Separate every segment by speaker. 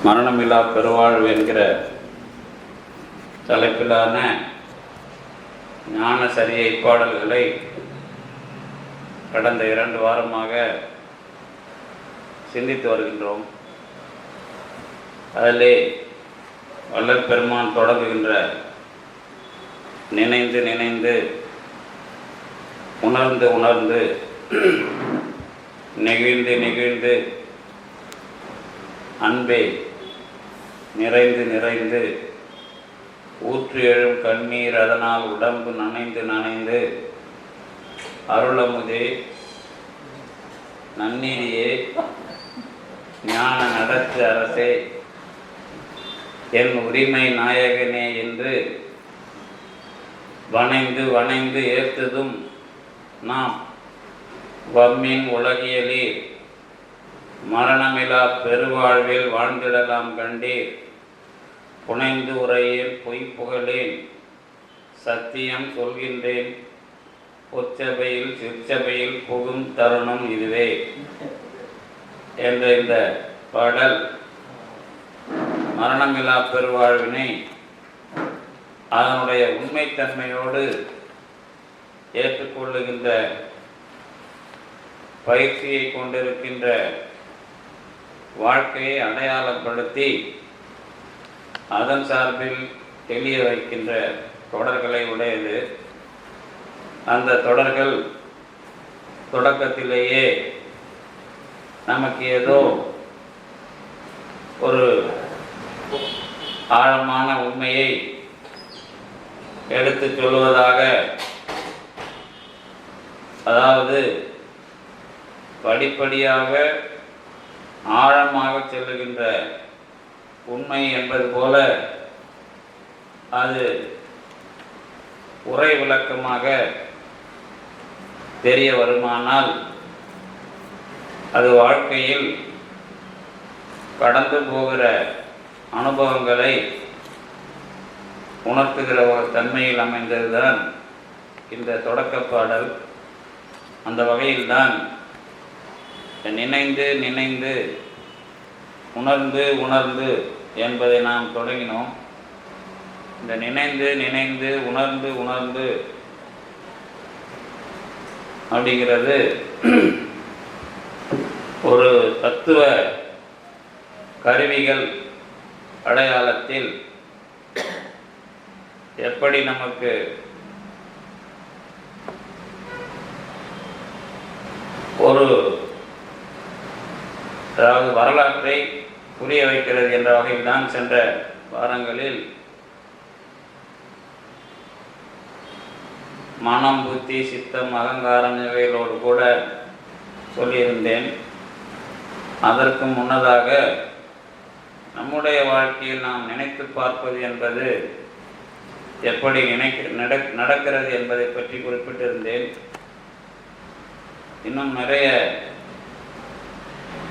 Speaker 1: மரணமில்லா பெருவாழ்வு என்கிற தலைப்பிலான ஞான சரியை பாடல்களை கடந்த 2 வாரமாக சிந்தித்து வருகின்றோம். அதிலே வள்ளல் பெருமான் தொடங்குகின்ற நினைந்து நினைந்து உணர்ந்து உணர்ந்து நெகிழ்ந்து நெகிழ்ந்து அன்பே நிறைந்து நிறைந்து ஊற்று எழும் கண்ணீர் அதனால் உடம்பு நனைந்து நனைந்து அருளமுதே நன்னீரியே ஞான நடத்து அரசே என் உரிமை நாயகனே என்று வணைந்து வணைந்து ஏற்றதும் நாம் வம்மின் உலகியலீர் மரணமிலா பெருவாழ்வில் வாழ்ந்திடலாம் கண்டீர். புனைந்து உரையேன் பொய் புகழேன் சத்தியம் சொல்கின்றேன் பொச்சபையில் சிற்சபையில் புகும் தருணம் இதுவே என்ற இந்த பாடல் மரணமில்லா பெருவாழ்வினை அதனுடைய உண்மைத்தன்மையோடு ஏற்றுக்கொள்ளுகின்ற பயிற்சியை கொண்டிருக்கின்ற வாழ்க்கையை அடையாளப்படுத்தி அதன் சார்பில் தெளிய வைக்கின்ற தொடர்களை உடையது. அந்த தொடர்கள் தொடக்கத்திலேயே நமக்கு ஏதோ ஒரு ஆழமான உண்மையை எடுத்து சொல்வதாக, அதாவது படிப்படியாக ஆழமாக செல்லுகின்ற உண்மை என்பது போல அது உரை விளக்கமாக தெரிய வருமானால் அது வாழ்க்கையில் கடந்து போகிற அனுபவங்களை உணர்த்துகிற ஒரு தன்மையில் அமைந்ததுதான் இந்த தொடக்க பாடல். அந்த வகையில்தான் நினைந்து நினைந்து உணர்ந்து உணர்ந்து என்பதை நாம் தொடங்கினோம். இந்த நினைந்து நினைந்து உணர்ந்து உணர்ந்து அப்படிங்கிறது ஒரு தத்துவ கருவிகள் அடையாளத்தில் எப்படி நமக்கு ஒரு அதாவது வரலாற்றை புரிய வைக்கிறது என்ற வகையில் தான் சென்ற வாரங்களில் மனம் புத்தி சித்தம் அகங்காரம் இவைகளோடு கூட சொல்லியிருந்தேன். அதற்கு முன்னதாக நம்முடைய வாழ்க்கையில் நாம் நினைத்து பார்ப்பது என்பது எப்படி நடக்கிறது என்பதை பற்றி குறிப்பிட்டிருந்தேன். இன்னும் நிறைய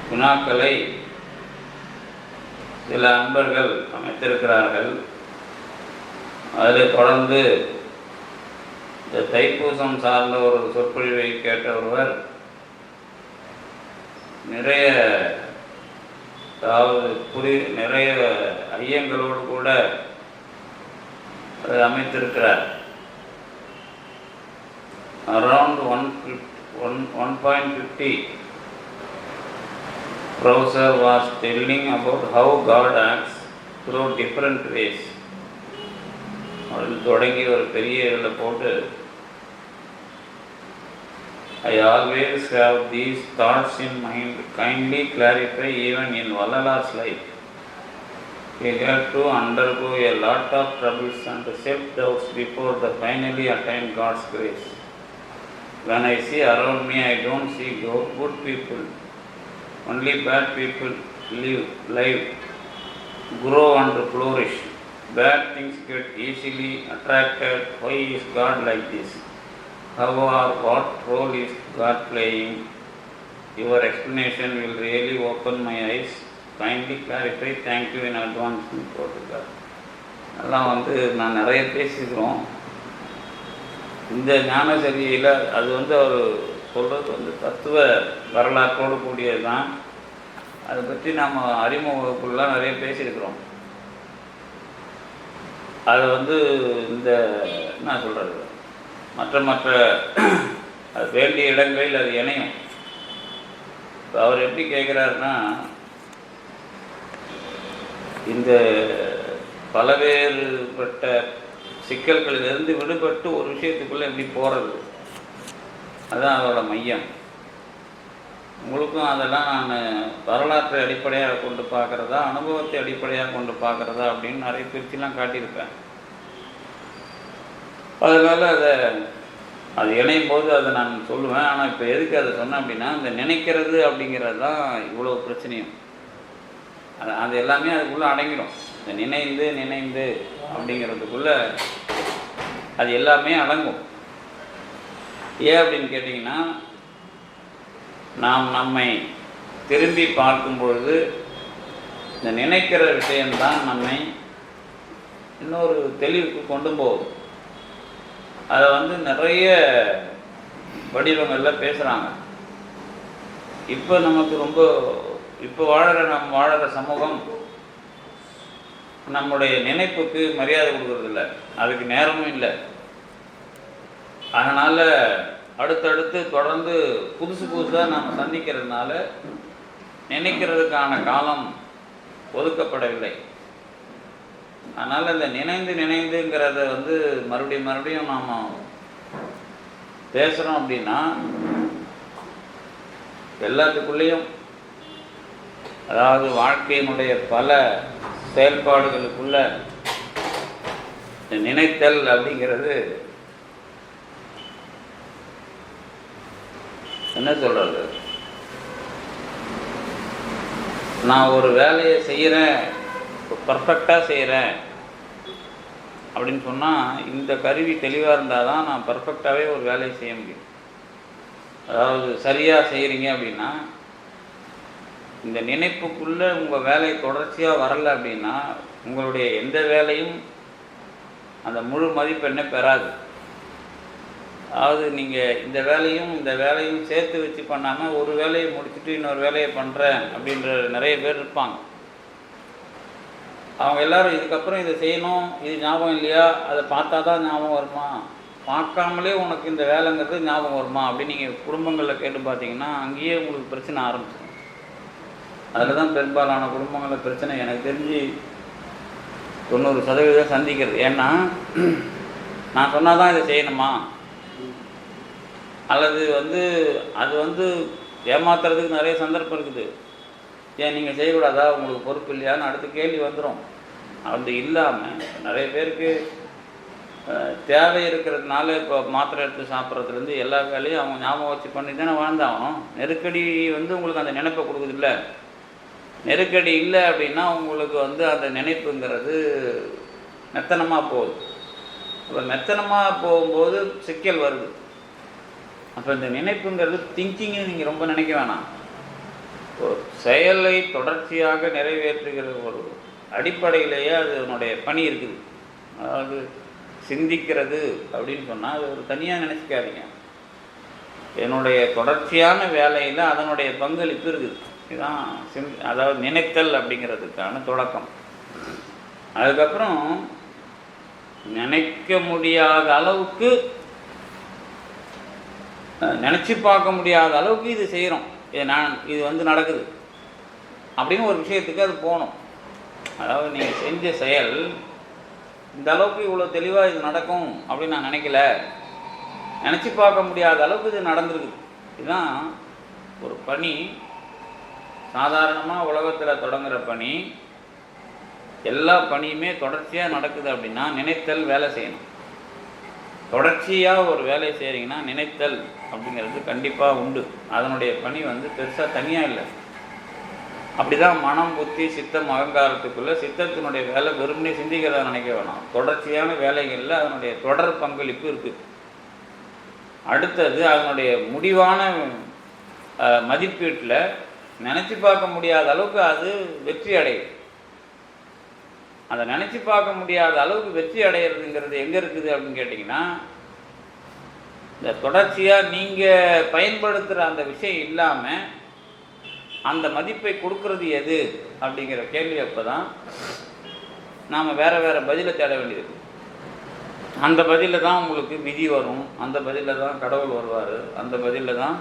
Speaker 1: வினாக்களை சில அன்பர்கள் அமைத்திருக்கிறார்கள். அதில் தொடர்ந்து இந்த தைப்பூசம் சார்ந்த ஒரு சொற்பொழிவை கேட்ட ஒருவர் நிறைய நிறைய ஐயங்களோடு கூட அதை அமைத்திருக்கிறார். Around 1.50 professor was telling about how God acts through different ways. அதில் தொடங்கி ஒரு பெரிய இதில் போட்டு I always have these thoughts in mind, kindly clarify even in Vallala's life. He had to undergo a lot of troubles and self-doubts before they finally attain God's grace. When I see around me, I don't see good people. Only bad people live, grow and flourish. Bad things get easily attracted. Why is God like this? How or what role is God playing? Your explanation will really open my eyes. Kindly clarify. Thank you in advance. அதெல்லாம் நான் நிறைய பேசிக்கிறோம். இந்த ஞான சரியில் அது அவர் சொல்கிறது வந்து தத்துவ வரலாற்றோடு கூடியது தான். அதை பற்றி நாம் அறிமுக வகுப்புலாம் நிறைய பேசியிருக்கிறோம். அதை வந்து இந்த என்ன சொல்கிறது, மற்ற அது வேண்டிய இடங்களில் அது இணையும். இப்போ அவர் எப்படி கேட்குறாருன்னா, இந்த பலவேறுபட்ட சிக்கல்களிலிருந்து விடுபட்டு ஒரு விஷயத்துக்குள்ளே எப்படி போகிறது, அதுதான் அதோட மையம். உங்களுக்கும் அதெல்லாம் நான் வரலாற்றை அடிப்படையாக கொண்டு பார்க்குறதா, அனுபவத்தை அடிப்படையாக கொண்டு பார்க்குறதா அப்படின்னு நிறைய பிரிச்சுலாம் காட்டியிருப்பேன். அதனால் அது இணையும் போது அதை நான் சொல்லுவேன். ஆனால் இப்போ எதுக்கு அதை சொன்னேன் அப்படின்னா, இந்த நினைக்கிறது அப்படிங்கிறது தான் இவ்வளோ பிரச்சனையும். அது எல்லாமே அதுக்குள்ளே அடங்கிடும். இந்த நினைந்து அப்படிங்கிறதுக்குள்ளே அது எல்லாமே அடங்கும். ஏன் அப்படின்னு கேட்டிங்கன்னா, நாம் நம்மை திரும்பி பார்க்கும் பொழுது இந்த நினைக்கிற விஷயம்தான் நம்மை இன்னொரு தெளிவுக்கு கொண்டு போகுது. அதை வந்து நிறைய வடிவங்களில் பேசுகிறாங்க. இப்போ நமக்கு இப்போ நம்ம வாழற சமூகம் நம்முடைய நினைப்புக்கு மரியாதை கொடுக்கறதில்ல, அதுக்கு நேரமும் இல்லை. அதனால் அடுத்தடுத்து தொடர்ந்து புதுசாக நாம் சந்திக்கிறதுனால நினைக்கிறதுக்கான காலம் ஒதுக்கப்படவில்லை. அதனால் இந்த நினைந்துங்கிறத வந்து மறுபடியும் நாம் பேசுகிறோம் அப்படின்னா, எல்லாத்துக்குள்ளேயும் அதாவது வாழ்க்கையினுடைய பல செயல்பாடுகளுக்குள்ள நினைத்தல் அப்படிங்கிறது என்ன சொல்கிறது, நான் ஒரு வேலையை செய்கிறேன், பர்ஃபெக்டாக செய்கிறேன் அப்படின்னு சொன்னால், இந்த கருவி தெளிவாக இருந்தால் தான் நான் பர்ஃபெக்டாகவே ஒரு வேலையை செய்ய முடியும். அதாவது சரியாக செய்கிறீங்க அப்படின்னா, இந்த நினைப்புக்குள்ளே உங்கள் வேலை தொடர்ச்சியாக வரலை அப்படின்னா உங்களுடைய எந்த வேலையும் அந்த முழு மதிப்பெண்ணை பெறாது. அதாவது நீங்கள் இந்த வேலையும் சேர்த்து வச்சு பண்ணாமல் ஒரு வேலையை முடிச்சுட்டு இன்னொரு வேலையை பண்ணுறேன் அப்படின்ற நிறைய பேர் இருப்பாங்க. அவங்க எல்லோரும் இதுக்கப்புறம் இதை செய்யணும், இது ஞாபகம் இல்லையா, அதை பார்த்தா தான் ஞாபகம் வருமா, பார்க்காமலே உனக்கு இந்த வேலைங்கிறது ஞாபகம் வருமா அப்படின்னு நீங்கள் குடும்பங்களில் கேட்டு பார்த்தீங்கன்னா அங்கேயே உங்களுக்கு பிரச்சனை ஆரம்பிச்சிடும். அதில் தான் பெரும்பாலான குடும்பங்களில் பிரச்சனை எனக்கு தெரிஞ்சு 90% சந்திக்கிறது. ஏன்னா நான் சொன்னால் தான் இதை செய்யணுமா, அல்லது அது ஏமாத்துறதுக்கு நிறைய சந்தர்ப்பம் இருக்குது. ஏன் நீங்கள் செய்யக்கூடாதா, உங்களுக்கு பொறுப்பு இல்லையான்னு அடுத்த கேள்வி வந்துடும். அது இல்லாமல் நிறைய பேருக்கு தேவை இருக்கிறதுனால இப்போ மாத்திரை எடுத்து சாப்பிட்றதுலேருந்து எல்லா வேலையும் அவங்க ஞாபகம் வச்சு பண்ணி தானே வாழ்ந்தாகணும். நெருக்கடி உங்களுக்கு அந்த நினைப்பை கொடுக்குது. இல்லை, நெருக்கடி இல்லை அப்படின்னா உங்களுக்கு அந்த நினைப்புங்கிறது மெத்தனமாக போகுது. இப்போ மெத்தனமாக போகும்போது சிக்கல் வருது. அப்போ இந்த நினைப்புங்கிறது திங்கிங்னு நீங்கள் ரொம்ப நினைக்க வேணாம். ஒரு செயலை தொடர்ச்சியாக நிறைவேற்றுகிற ஒரு அடிப்படையிலேயே அதனுடைய பணி இருக்குது. அதாவது சிந்திக்கிறது அப்படின்னு சொன்னால் அது ஒரு தனியாக நினச்சிக்காதீங்க. என்னுடைய தொடர்ச்சியான வேலையில் அதனுடைய பங்களிப்பு இருக்குது. இதுதான் அதாவது நினைத்தல் அப்படிங்கிறதுக்கான தொடக்கம். அதுக்கப்புறம் நினைக்க முடியாத அளவுக்கு, நினச்சி பார்க்க முடியாத அளவுக்கு இது செய்கிறோம், இது நடக்குது அப்படின்னு ஒரு விஷயத்துக்கு அது போகணும். அதாவது நீங்கள் செஞ்ச செயல் இந்த அளவுக்கு இவ்வளோ தெளிவாக இது நடக்கும் அப்படின்னு நான் நினைக்கல, நினச்சி பார்க்க முடியாத அளவுக்கு இது நடந்துருக்குது. இதுதான் ஒரு பணி. சாதாரணமாக உலகத்தில் தொடங்குகிற பணி, எல்லா பணியுமே தொடர்ச்சியாக நடக்குது அப்படின்னா நினைத்தல் வேலை செய்யணும். தொடர்ச்சியாக ஒரு வேலையை செய்கிறீங்கன்னா நினைத்தல் அப்படிங்கிறது கண்டிப்பாக உண்டு. அதனுடைய பணி பெருசாக தனியாக இல்லை. அப்படி தான் மனம், புத்தி, சித்தம், அகங்காரத்துக்குள்ளே சித்தத்தினுடைய வேலை வெறுமனே சிந்திக்கிறதா நினைக்க வேணாம். தொடர்ச்சியான வேலைகளில் அதனுடைய தொடர் பங்களிப்பு இருக்குது. அடுத்தது அதனுடைய முடிவான மதிப்பீட்டில் நினச்சி பார்க்க முடியாத அளவுக்கு அது வெற்றி அடையுது. அதை நினச்சி பார்க்க முடியாத அளவுக்கு வெற்றி அடையிறதுங்கிறது எங்கே இருக்குது அப்படின்னு கேட்டிங்கன்னா, இந்த தொடர்ச்சியாக நீங்கள் பயன்படுத்துகிற அந்த விஷயம் இல்லாமல் அந்த மதிப்பை கொடுக்கறது எது அப்படிங்கிற கேள்வி அப்போ தான் நாம் வேறு பதிலை தேட வேண்டியது. அந்த பதிலில் தான் உங்களுக்கு விதி வரும், அந்த பதிலில் தான் கடவுள் வருவார், அந்த பதிலில் தான்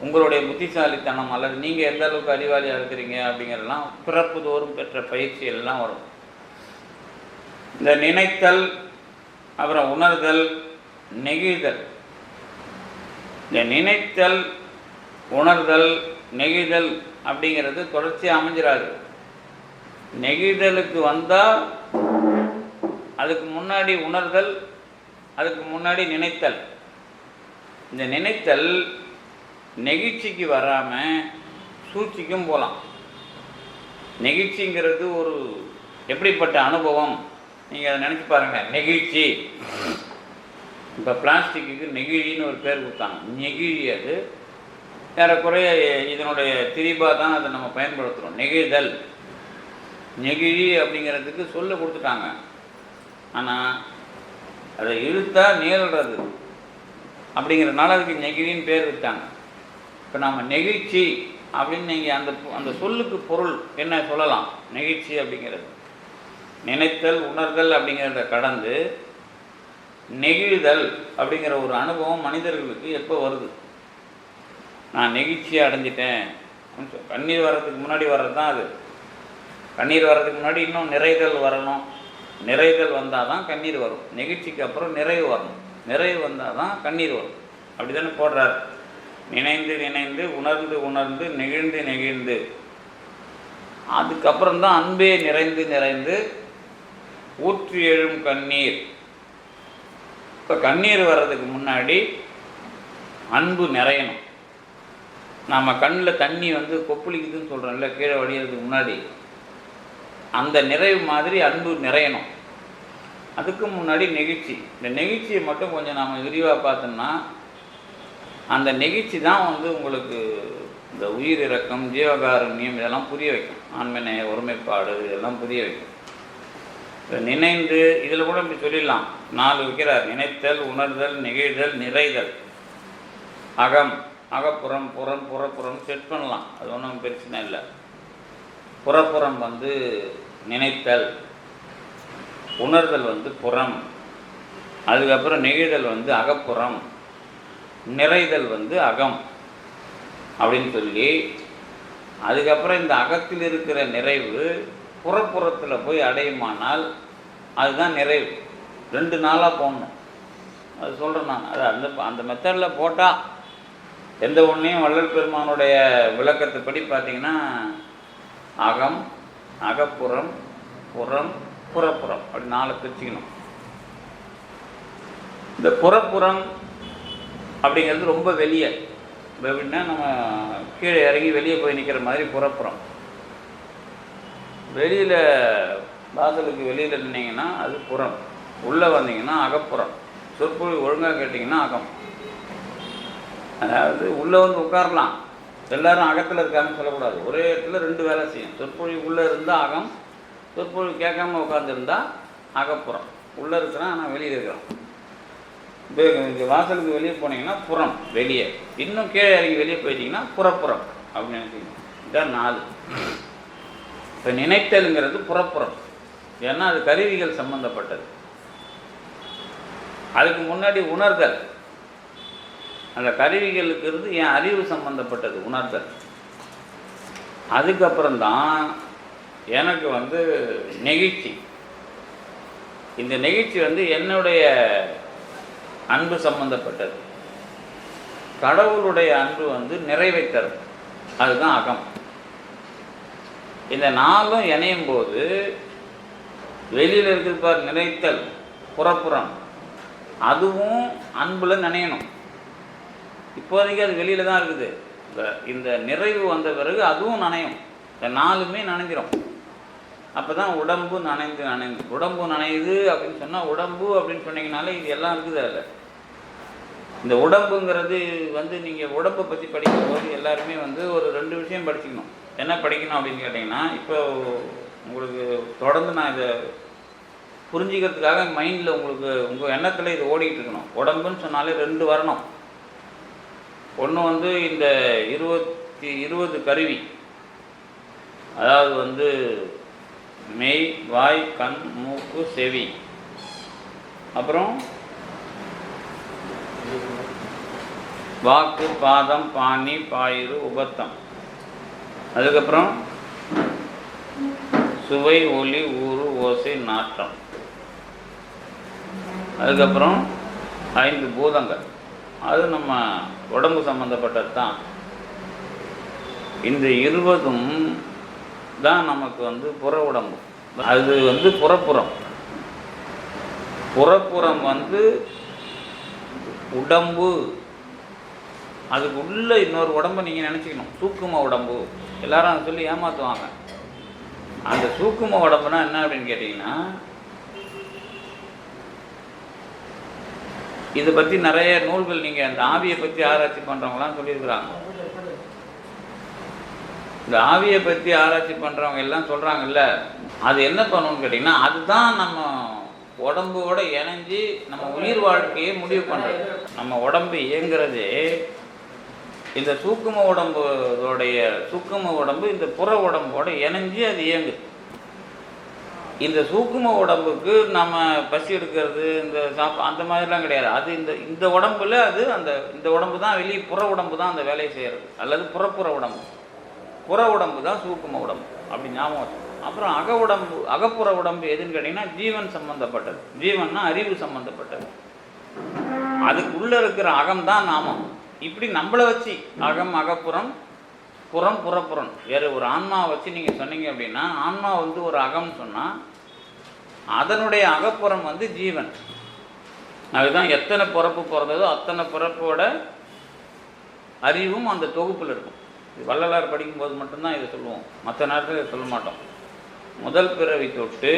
Speaker 1: உங்களுடைய புத்திசாலித்தனம் அல்லது நீங்கள் எந்த அளவுக்கு அறிவாளியாக இருக்கிறீங்க அப்படிங்கிறதெல்லாம் பிறப்பு தோறும் பெற்ற பயிற்சி எல்லாம் வரும். இந்த நினைத்தல், அப்புறம் உணர்தல், நெகிழ்தல். இந்த நினைத்தல், உணர்தல், நெகிழ்தல் அப்படிங்கிறது தொடர்ச்சியாக அமைஞ்சிடாது. நெகிழ்தலுக்கு வந்தால் அதுக்கு முன்னாடி உணர்தல், அதுக்கு முன்னாடி நினைத்தல். இந்த நினைத்தல் நெகிழ்ச்சிக்கு வராமல் சூழ்ச்சிக்கும் போகலாம். நெகிழ்ச்சிங்கிறது ஒரு எப்படிப்பட்ட அனுபவம் நீங்கள் அதை நினச்சி பாருங்கள். நெகிழ்ச்சி, இப்போ பிளாஸ்டிக்கு நெகிழின்னு ஒரு பேர் கொடுத்தாங்க. நெகிழி அது ஏறக்குறைய இதனுடைய திரிபாக தான் அதை நம்ம பயன்படுத்துகிறோம். நெகிழ்தல், நெகிழி அப்படிங்கிறதுக்கு சொல்ல கொடுத்துட்டாங்க. ஆனால் அதை இழுத்தா நேர்றது அப்படிங்கிறதுனால அதுக்கு நெகிழின்னு பேர் வச்சாங்க. இப்போ நாம் நெகிழ்ச்சி அப்படின்னு நீங்கள் அந்த சொல்லுக்கு பொருள் என்ன சொல்லலாம்? நெகிழ்ச்சி அப்படிங்கிறது நினைத்தல், உணர்தல் அப்படிங்கிறத கடந்து நெகிழ்தல் அப்படிங்கிற ஒரு அனுபவம் மனிதர்களுக்கு எப்போ வருது? நான் நெகிழ்ச்சியை அடைஞ்சிட்டேன். கண்ணீர் வர்றதுக்கு முன்னாடி வர்றது தான் அது. கண்ணீர் வர்றதுக்கு முன்னாடி இன்னும் நிறைதல் வரணும். நிறைதல் வந்தால் தான் கண்ணீர் வரும். நெகிழ்ச்சிக்கு அப்புறம் நிறைவு வரணும். நிறைவு வந்தால் தான் கண்ணீர் வரும். அப்படி தானே போடுறார். நினைந்து நினைந்து, உணர்ந்து உணர்ந்து, நெகிழ்ந்து நெகிழ்ந்து, அதுக்கப்புறம் தான் அன்பே நிறைந்து நிறைந்து ஊற்றி எழும் கண்ணீர். இப்போ கண்ணீர் வர்றதுக்கு முன்னாடி அன்பு நிறையணும். நாம் கண்ணில் தண்ணி கொப்பளிக்குதுன்னு சொல்கிறோம்ல, கீழே வடிகிறதுக்கு முன்னாடி அந்த நிறைவு மாதிரி அன்பு நிறையணும். அதுக்கு முன்னாடி நெகிழ்ச்சி. இந்த நெகிழ்ச்சியை மட்டும் கொஞ்சம் நாம் விரிவாக பார்த்தோம்னா, அந்த நெகிழ்ச்சி தான் உங்களுக்கு இந்த உயிர் இறக்கம், ஜீவகாருண்யம் இதெல்லாம் புரிய வைக்கும். ஆண்மனை ஒருமைப்பாடு இதெல்லாம் புரிய வைக்கும். நினைந்து இதில் கூட இப்படி சொல்லிடலாம். 4 வைக்கிறார். நினைத்தல், உணர்தல், நெகிழ்தல், நிறைதல். அகம், அகப்புறம், புறம், புறப்புறம் செட் பண்ணலாம். அது ஒன்றும் பிரச்சனை இல்லை. புறப்புறம் நினைத்தல், உணர்தல் புறம், அதுக்கப்புறம் நெகிழ்தல் அகப்புறம், நிறைதல் அகம் அப்படின்னு சொல்லி, அதுக்கப்புறம் இந்த அகத்தில் இருக்கிற நிறைவு புறப்புறத்தில் போய் அடையுமானால் அதுதான் நிறைவு. 2 நாளாக போடணும். அது சொல்கிறேன் நான். அது அந்த மெத்தடில் போட்டால் எந்த ஒன்றையும் வள்ளல் பெருமானுடைய விளக்கத்தைப்படி பார்த்தீங்கன்னா அகம், அகப்புறம், புறம், புறப்புறம் அப்படி 4 பிரிச்சுக்கணும். இந்த புறப்புறம் அப்படிங்கிறது ரொம்ப வெளியே, எப்படின்னா நம்ம கீழே இறங்கி வெளியே போய் நிற்கிற மாதிரி புறப்புறம். வெளியில் வாசலுக்கு வெளியில் நின்னீங்கன்னா அது புறம், உள்ளே வந்தீங்கன்னா அகப்புறம். சொற்பொழிவு ஒழுங்காக கேட்டிங்கன்னா அகம். அதாவது உள்ளே உட்காரலாம், எல்லோரும் அகத்தில் இருக்காங்கன்னு சொல்லக்கூடாது. ஒரே இடத்துல 2 வேலை செய்யும். சொற்பொழிவு உள்ளே இருந்தால் அகம், சொற்பொழிவு கேட்காம உட்காந்துருந்தா அகப்புறம். உள்ளே இருக்கிறான் ஆனால் வெளியில் இருக்கிறான். இப்போ இங்கே வாசலுக்கு வெளியே போனீங்கன்னா புறம் வெளியே, இன்னும் கீழே இறங்கி வெளியே போயிட்டீங்கன்னா புறப்புறம் அப்படின்னு நினைச்சிக்கணும். இதான் 4. இப்போ நினைத்தலுங்கிறது புறப்புறம், ஏன்னா அது கருவிகள் சம்பந்தப்பட்டது. அதுக்கு முன்னாடி உணர்தல், அந்த கருவிகளுக்கு இருந்து என் அறிவு சம்பந்தப்பட்டது உணர்தல். அதுக்கப்புறம்தான் எனக்கு நெகிழ்ச்சி. இந்த நெகிழ்ச்சி என்னுடைய அன்பு சம்பந்தப்பட்டது. கடவுளுடைய அன்பு நிறைவை தரும். அதுதான் அகம். இந்த 4ம் இணையும் போது வெளியில் இருக்கிறது பார் நினைத்தல், புறப்புறம், அதுவும் அன்பில் நினையணும். இப்போதைக்கு அது வெளியில் தான் இருக்குது. இந்த நிறைவு வந்த பிறகு அதுவும் நனையும். இந்த 4மே நனைஞ்சிரும். அப்போ தான் உடம்பு நனைந்து உடம்பு நனையுது அப்படின்னு சொன்னால், உடம்பு அப்படின்னு சொன்னீங்கனாலே இது எல்லாம் இருக்குது அதில். இந்த உடம்புங்கிறது நீங்கள் உடம்பை பற்றி படிக்கும்போது எல்லாருமே ஒரு 2 விஷயம் படிச்சுக்கணும். என்ன படிக்கணும் அப்படின்னு கேட்டிங்கன்னா, இப்போ உங்களுக்கு தொடர்ந்து நான் இதை புரிஞ்சிக்கிறதுக்காக மைண்டில் உங்கள் எண்ணத்தில் இது ஓடிக்கிட்டு இருக்கணும். உடம்புன்னு சொன்னாலே 2 வரணும். ஒன்று வந்து இந்த 20 கருவி, அதாவது மெய், வாய், கண், மூக்கு, செவி, அப்புறம் வாக்கு, பாதம், பாணி, பாயிறு, உபத்தம், அதுக்கப்புறம் சுவை, ஒளி, ஊறு, ஓசை, நாற்றம், அதுக்கப்புறம் 5 பூதங்கள். அது நம்ம உடம்பு சம்பந்தப்பட்டது தான். இந்த 20ம் தான் நமக்கு புற உடம்பு. அது புறப்புறம். புறப்புறம் உடம்பு. அதுக்கு உள்ள இன்னொரு உடம்பை நீங்கள் நினச்சிக்கணும், சூக்கும உடம்பு. எல்லாரும் அதை சொல்லி ஏமாற்றுவாங்க. அந்த சூக்கும உடம்புனா என்ன அப்படின்னு கேட்டிங்கன்னா, இதை பற்றி நிறைய நூல்கள் நீங்கள் அந்த ஆவியை பற்றி ஆராய்ச்சி பண்ணுறவங்களாம் சொல்லியிருக்கிறாங்க. இந்த ஆவியை பற்றி ஆராய்ச்சி பண்ணுறவங்க எல்லாம் சொல்கிறாங்கல்ல, அது என்ன பண்ணணும்னு கேட்டிங்கன்னா, அதுதான் நம்ம உடம்போட இணைஞ்சி நம்ம உயிர் வாழ்க்கையை முடிவு பண்ணுறது. நம்ம உடம்பு இயங்குறதே இந்த சூக்கும உடம்பு இந்த புற உடம்போட இணைஞ்சி அது இயங்குது. இந்த சூக்கும உடம்புக்கு நம்ம பசி எடுக்கிறது, இந்த அந்த மாதிரிலாம் கிடையாது. அது இந்த உடம்புல இந்த உடம்பு தான் புற உடம்பு தான் அந்த வேலையை செய்கிறது, அல்லது புற உடம்பு. புற உடம்பு தான் சூக்கும உடம்பு, அப்படி ஞாபகம் வச்சு. அப்புறம் அகப்புற உடம்பு எதுன்னு கேட்டிங்கன்னா, ஜீவன் சம்பந்தப்பட்டது. ஜீவன்னா அறிவு சம்பந்தப்பட்டது. அதுக்குள்ளே இருக்கிற அகம் தான் நாமம். இப்படி நம்மளை வச்சு அகம், அகப்புறம், புறம், புறப்புறம். வேறு ஒரு ஆன்மாவை வச்சு நீங்கள் சொன்னீங்க அப்படின்னா, ஆன்மா ஒரு அகம் சொன்னால் அதனுடைய அகப்புறம் ஜீவன். அதுதான் எத்தனை பிறப்பு பிறந்ததோ அத்தனை பிறப்போட அறிவும் அந்த தொகுப்பில் இருக்கும். வள்ளலார் படிக்கும்போது மட்டும்தான் இதை சொல்லுவோம், மற்ற நேரத்தில் இதை சொல்ல மாட்டோம். முதல் பிறவி தொட்டு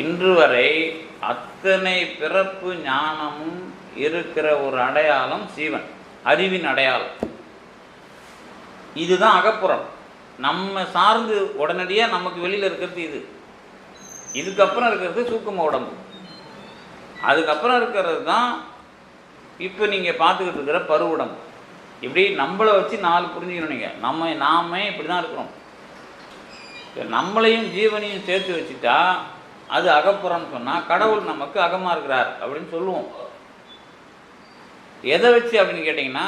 Speaker 1: இன்று வரை அத்தனை பிறப்பு ஞானமும் இருக்கிற ஒரு அடையாளம் சீவன், அறிவின் அடையாளம். இதுதான் அகப்புறம். நம்ம சார்ந்து உடனடியாக நமக்கு வெளியில் இருக்கிறது இது. இதுக்கப்புறம் இருக்கிறது சூக்கும உடம்பு. அதுக்கப்புறம் இருக்கிறது தான் இப்போ நீங்கள் பார்த்துக்கிட்டு இருக்கிற பரு உடம்பு. இப்படி நம்மளை வச்சு 4 புரிஞ்சுக்கணும். நீங்கள் நாமே இப்படி தான் இருக்கிறோம். நம்மளையும் ஜீவனையும் சேர்த்து வச்சுட்டா அது அகப்புறம்னு சொன்னால், கடவுள் நமக்கு அகமாக இருக்கிறார் அப்படின்னு சொல்லுவோம். எதை வச்சு அப்படின்னு கேட்டிங்கன்னா,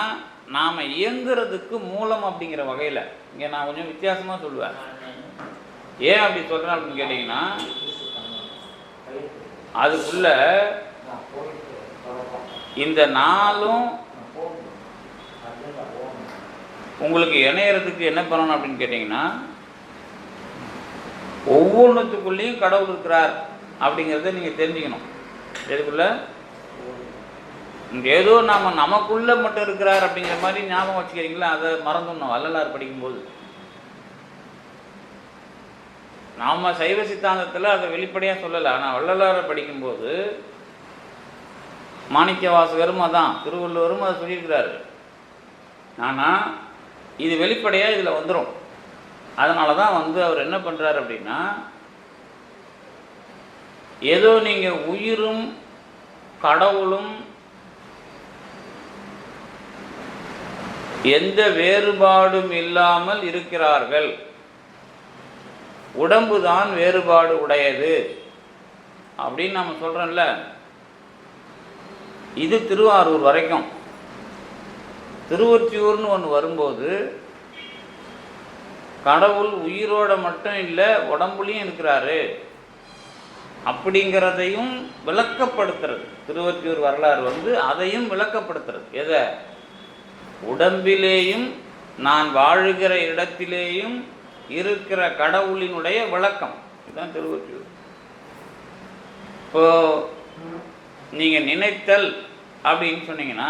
Speaker 1: நாம் இயங்குறதுக்கு மூலம் அப்படிங்கிற வகையில். இங்கே நான் கொஞ்சம் வித்தியாசமாக சொல்லுவேன். ஏன் அப்படி சொல்கிறேன் அப்படின்னு கேட்டிங்கன்னா, அதுக்குள்ள இந்த 4ம் உங்களுக்கு இணையறதுக்கு என்ன பண்ணணும் அப்படின்னு கேட்டிங்கன்னா, ஒவ்வொன்றுத்துக்குள்ளேயும் கடவுள் இருக்கிறார் அப்படிங்கிறத நீங்கள் தெரிஞ்சுக்கணும். எதுக்குள்ள ஏதோ நமக்குள்ள மட்டும் இருக்கிறார் அப்படிங்கிற மாதிரி ஞாபகம் வச்சுக்கிறீங்களா, அதை மறந்துடணும். வள்ளலார் படிக்கும்போது நாம் சைவ சித்தாந்தத்தில் அதை வெளிப்படையாக சொல்லலை. ஆனால் வள்ளலாரை படிக்கும்போது மாணிக்க வாசகரும் அதான், திருவள்ளுவரும் அதை சொல்லியிருக்கிறாரு. ஆனால் இது வெளிப்படையாக இதில் வந்துடும். அதனால தான் அவர் என்ன பண்ணுறாரு அப்படின்னா, ஏதோ நீங்கள் உயிரும் கடவுளும் எந்த வேறுபாடும் இல்லாமல் இருக்கிறார்கள், உடம்பு தான் வேறுபாடு உடையது அப்படின்னு நம்ம சொல்கிறோம்ல. இது திருவாரூர் வரைக்கும். திருவொற்றியூர்னு ஒன்று வரும்போது கடவுள் உயிரோட மட்டும் இல்லை, உடம்புலையும் இருக்கிறாரு அப்படிங்கிறதையும் விளக்கப்படுத்துறது திருவொற்றியூர் வரலாறு. அதையும் விளக்கப்படுத்துறது. எதை? உடம்பிலேயும் நான் வாழுகிற இடத்திலேயும் இருக்கிற கடவுளினுடைய விளக்கம். இதுதான் திருவொற்றியூர். இப்போ நீங்கள் நினைத்தல் அப்படின்னு சொன்னீங்கன்னா,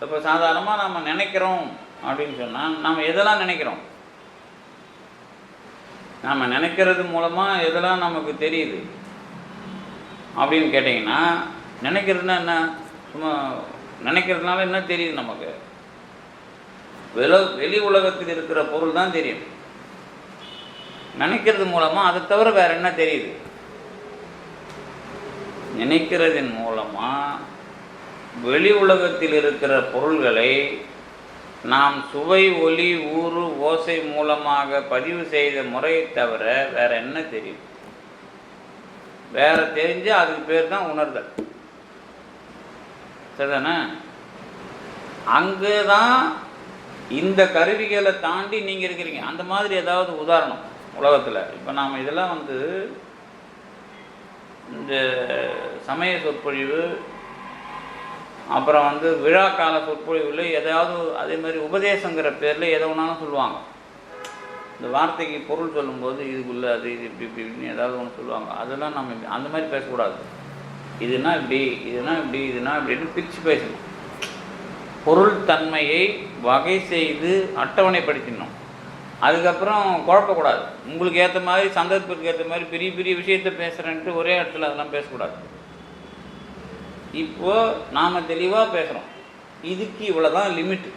Speaker 1: இப்போ சாதாரணமாக நம்ம நினைக்கிறோம் அப்படின்னு சொன்னால் நம்ம எதெல்லாம் நினைக்கிறோம்? நம்ம நினைக்கிறது மூலமாக எதெல்லாம் நமக்கு தெரியுது அப்படின்னு கேட்டிங்கன்னா, நினைக்கிறதுனா என்ன? சும்மா நினைக்கிறதுனால என்ன தெரியுது நமக்கு? வெளி உலகத்தில் இருக்கிற பொருள் தான் தெரியும். நினைக்கிறது மூலமாக அதை தவிர வேறு என்ன தெரியுது? நினைக்கிறதின் மூலமாக வெளி உலகத்தில் இருக்கிற பொருள்களை நாம் சுவை ஒலி ஊறு ஓசை மூலமாக பதிவு செய்த முறையை தவிர வேற என்ன தெரியும்? வேற தெரிஞ்சு அதுக்கு பேர் தான் உணர்தல். சரிதானே? அங்கே தான் இந்த கருவிகளை தாண்டி நீங்கள் இருக்கிறீங்க. அந்த மாதிரி ஏதாவது உதாரணம் உலகத்தில்? இப்போ நாம் இதெல்லாம் இந்த சமய சொற்பொழிவு, அப்புறம் விழா கால சொற்பொழிவில் எதாவது அதே மாதிரி உபதேசங்கிற பேரில் எதை ஒன்றாலும் சொல்லுவாங்க. இந்த வார்த்தைக்கு பொருள் சொல்லும்போது இதுக்குள்ள அது இது இப்படி இப்படின்னு ஏதாவது ஒன்று சொல்லுவாங்க. அதெல்லாம் நம்ம அந்த மாதிரி பேசக்கூடாது. இதுனா இப்படி, இதுனா இப்படி, இதுனா இப்படின்னு பிரித்து பேசணும். பொருள் தன்மையை வகை செய்து அட்டவணைப்படுத்திடணும். அதுக்கப்புறம் குழப்பக்கூடாது. உங்களுக்கு ஏற்ற மாதிரி, சந்தர்ப்பத்துக்கு ஏற்ற மாதிரி பெரிய பெரிய விஷயத்தை பேசுகிறேன்ட்டு ஒரே இடத்துல அதெல்லாம் பேசக்கூடாது. இப்போது நாம் தெளிவாக பேசுகிறோம். இதுக்கு இவ்வளோ தான் லிமிட்டு,